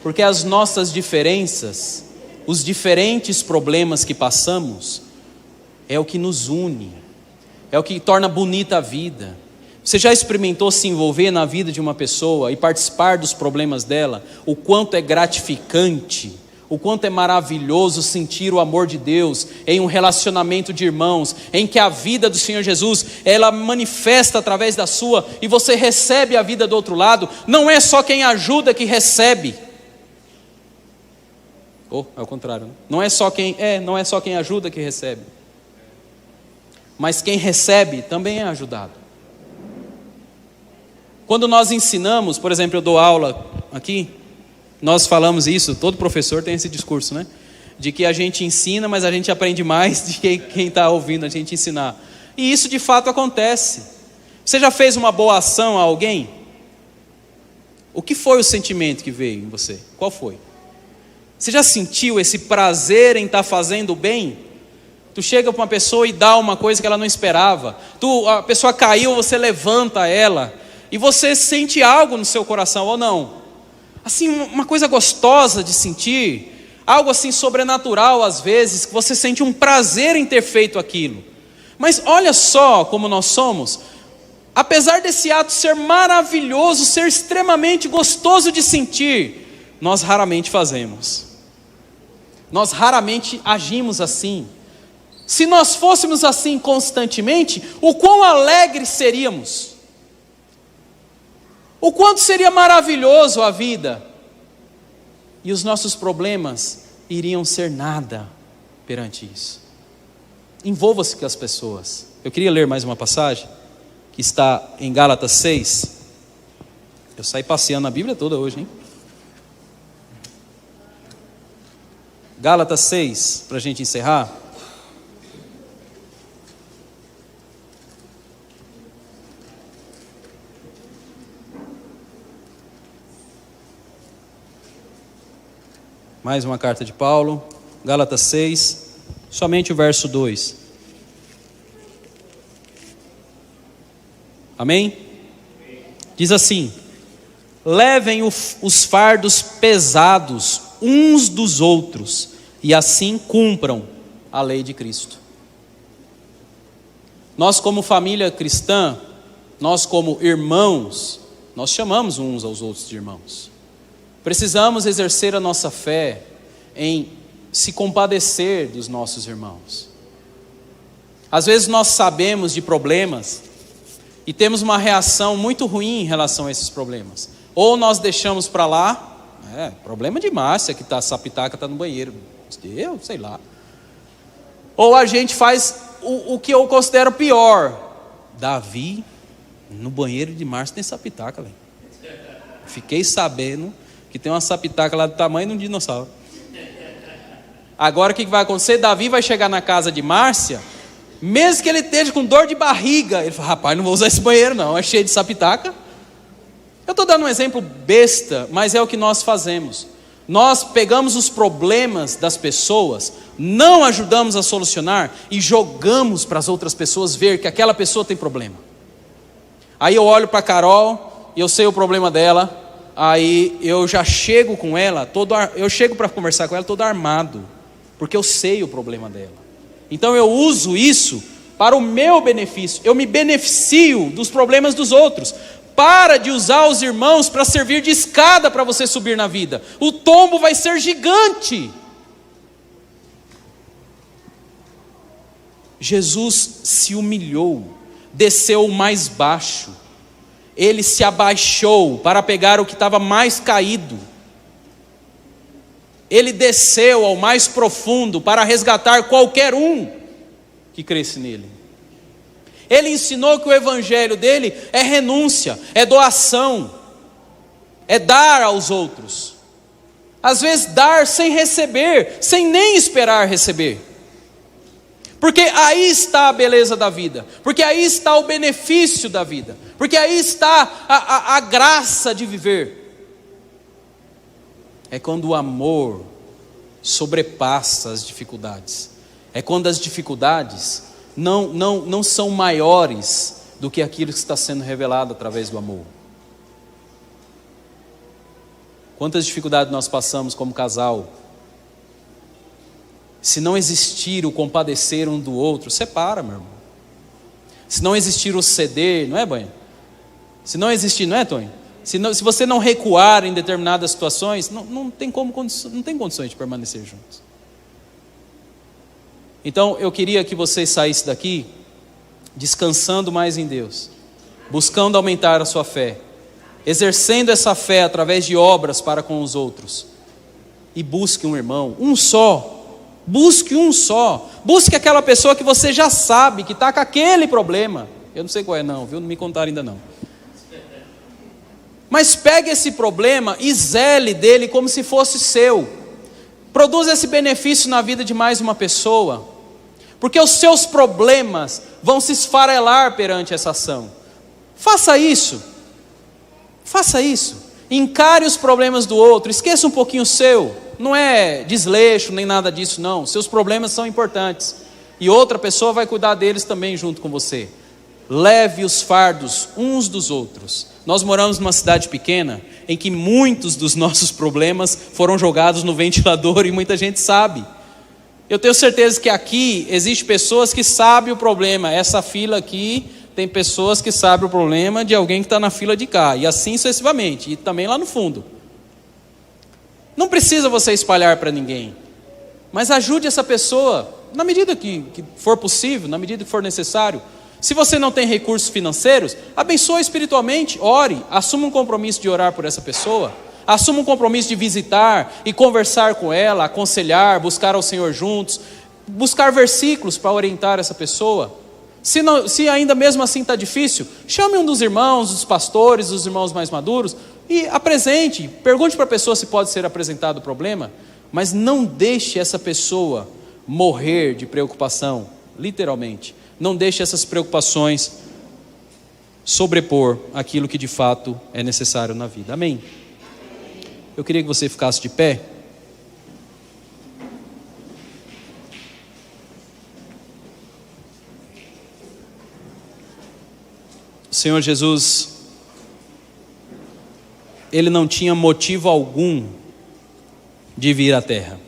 Porque as nossas diferenças, os diferentes problemas que passamos, é o que nos une, é o que torna bonita a vida. Você já experimentou se envolver na vida de uma pessoa e participar dos problemas dela? O quanto é gratificante, o quanto é maravilhoso sentir o amor de Deus em um relacionamento de irmãos, em que a vida do Senhor Jesus, ela manifesta através da sua, e você recebe a vida do outro lado. Não é só quem ajuda que recebe. É o contrário, né? Não é só quem ajuda que recebe, mas quem recebe também é ajudado. Quando nós ensinamos, por exemplo, eu dou aula aqui, nós falamos isso, todo professor tem esse discurso, né? De que a gente ensina, mas a gente aprende mais de quem está ouvindo a gente ensinar. E isso de fato acontece. Você já fez uma boa ação a alguém? O que foi o sentimento que veio em você? Qual foi? Você já sentiu esse prazer em estar fazendo o bem? Tu chega para uma pessoa e dá uma coisa que ela não esperava. A pessoa caiu, você levanta ela, e você sente algo no seu coração, ou não? Assim, uma coisa gostosa de sentir, algo assim sobrenatural às vezes, que você sente um prazer em ter feito aquilo. Mas olha só como nós somos. Apesar desse ato ser maravilhoso, ser extremamente gostoso de sentir, nós raramente fazemos. Nós raramente agimos assim. Se nós fôssemos assim constantemente, o quão alegres seríamos. O quanto seria maravilhoso a vida, e os nossos problemas iriam ser nada perante isso. Envolva-se com as pessoas. Eu queria ler mais uma passagem, que está em Gálatas 6. Eu saí passeando na Bíblia toda hoje, hein? Gálatas 6, para a gente encerrar. Mais uma carta de Paulo, Gálatas 6, somente o verso 2. Amém? Diz assim: levem os fardos pesados uns dos outros e assim cumpram a lei de Cristo. Nós, como família cristã, nós como irmãos, nós chamamos uns aos outros de irmãos. Precisamos exercer a nossa fé em se compadecer dos nossos irmãos. Às vezes nós sabemos de problemas e temos uma reação muito ruim em relação a esses problemas. Ou nós deixamos para lá, problema de Márcia, que essa pitaca está no banheiro. Eu sei lá. Ou a gente faz o que eu considero pior. Davi, no banheiro de Márcia tem sapitaca, velho. Fiquei sabendo que tem uma sapitaca lá do tamanho de um dinossauro. Agora o que vai acontecer? Davi vai chegar na casa de Márcia, mesmo que ele esteja com dor de barriga, ele fala: rapaz, não vou usar esse banheiro não, é cheio de sapitaca. Eu estou dando um exemplo besta, mas é o que nós fazemos. Nós pegamos os problemas das pessoas, não ajudamos a solucionar e jogamos para as outras pessoas ver que aquela pessoa tem problema. Aí eu olho para a Carol e eu sei o problema dela, aí eu já chego com ela, eu chego para conversar com ela todo armado, porque eu sei o problema dela. Então eu uso isso para o meu benefício, eu me beneficio dos problemas dos outros. Para de usar os irmãos para servir de escada para você subir na vida. O tombo vai ser gigante. Jesus se humilhou, desceu o mais baixo. Ele se abaixou para pegar o que estava mais caído. Ele desceu ao mais profundo para resgatar qualquer um que cresce nele. Ele ensinou que o evangelho dele é renúncia, é doação, é dar aos outros. Às vezes dar sem receber, sem nem esperar receber. Porque aí está a beleza da vida, porque aí está o benefício da vida, porque aí está a graça de viver. É quando o amor sobrepassa as dificuldades, é quando as dificuldades não são maiores do que aquilo que está sendo revelado através do amor. Quantas dificuldades nós passamos como casal? Se não existir o compadecer um do outro, separa, meu irmão. Se não existir o ceder, não é, Banha? Se não existir, não é, Tonho? Se você não recuar em determinadas situações, não tem condições de permanecer juntos. Então eu queria que vocês saíssem daqui descansando mais em Deus, buscando aumentar a sua fé, exercendo essa fé através de obras para com os outros. E busque um irmão, um só. Busque um só. Busque aquela pessoa que você já sabe que está com aquele problema. Eu não sei qual é não, viu? Não me contaram ainda não. Mas pegue esse problema e zele dele como se fosse seu. Produza esse benefício na vida de mais uma pessoa. Porque os seus problemas vão se esfarelar perante essa ação. Faça isso. Faça isso. Encare os problemas do outro. Esqueça um pouquinho o seu. Não é desleixo nem nada disso, não. Seus problemas são importantes. E outra pessoa vai cuidar deles também junto com você. Leve os fardos uns dos outros. Nós moramos numa cidade pequena em que muitos dos nossos problemas foram jogados no ventilador e muita gente sabe. Eu tenho certeza que aqui existem pessoas que sabem o problema. Essa fila aqui tem pessoas que sabem o problema de alguém que está na fila de cá. E assim sucessivamente. E também lá no fundo. Não precisa você espalhar para ninguém. Mas ajude essa pessoa na medida que for possível, na medida que for necessário. Se você não tem recursos financeiros, abençoe espiritualmente, ore, assuma um compromisso de orar por essa pessoa. Assuma um compromisso de visitar e conversar com ela, aconselhar, buscar ao Senhor juntos, buscar versículos para orientar essa pessoa. Se ainda mesmo assim está difícil, chame um dos irmãos, dos pastores, dos irmãos mais maduros e apresente, pergunte para a pessoa se pode ser apresentado o problema, mas não deixe essa pessoa morrer de preocupação, literalmente. Não deixe essas preocupações sobrepor aquilo que de fato é necessário na vida. Amém? Eu queria que você ficasse de pé. O Senhor Jesus, Ele não tinha motivo algum de vir à terra.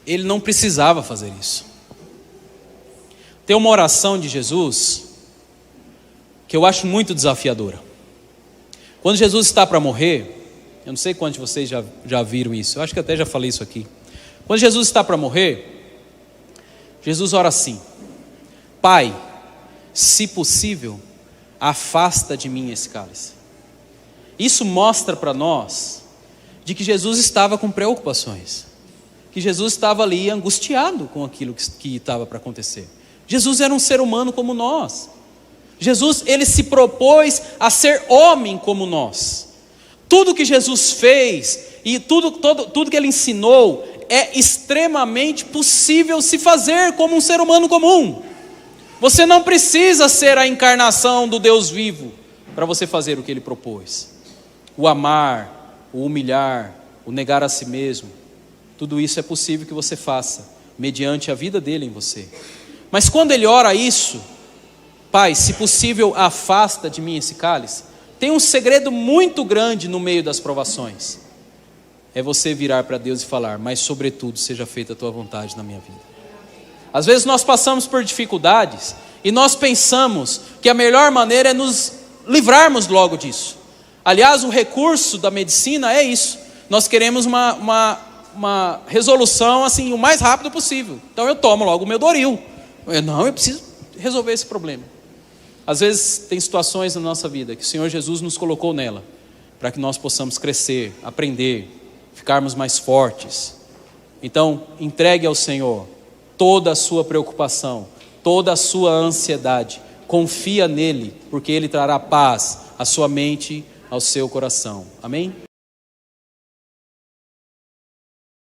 Ele não precisava fazer isso. Tem uma oração de Jesus que eu acho muito desafiadora. Quando Jesus está para morrer, eu não sei quantos de vocês já viram isso, eu acho que até já falei isso aqui. Quando Jesus está para morrer, Jesus ora assim: Pai, se possível, afasta de mim esse cálice. Isso mostra para nós de que Jesus estava com preocupações, que Jesus estava ali angustiado com aquilo que estava para acontecer. Jesus era um ser humano como nós. Jesus, ele se propôs a ser homem como nós. Tudo que Jesus fez e tudo que ele ensinou é extremamente possível se fazer como um ser humano comum. Você não precisa ser a encarnação do Deus vivo para você fazer o que ele propôs. O amar, o humilhar, o negar a si mesmo, tudo isso é possível que você faça mediante a vida dele em você. Mas quando ele ora isso, Pai, se possível, afasta de mim esse cálice, tem um segredo muito grande no meio das provações. É você virar para Deus e falar: mas sobretudo seja feita a tua vontade na minha vida. Às vezes nós passamos por dificuldades e nós pensamos que a melhor maneira é nos livrarmos logo disso. Aliás, o recurso da medicina é isso. Nós queremos uma resolução assim o mais rápido possível. Então eu tomo logo o meu Doril. Eu preciso resolver esse problema. Às vezes tem situações na nossa vida que o Senhor Jesus nos colocou nela, para que nós possamos crescer, aprender, ficarmos mais fortes. Então, entregue ao Senhor toda a sua preocupação, toda a sua ansiedade. Confia nele, porque ele trará paz à sua mente, ao seu coração. Amém?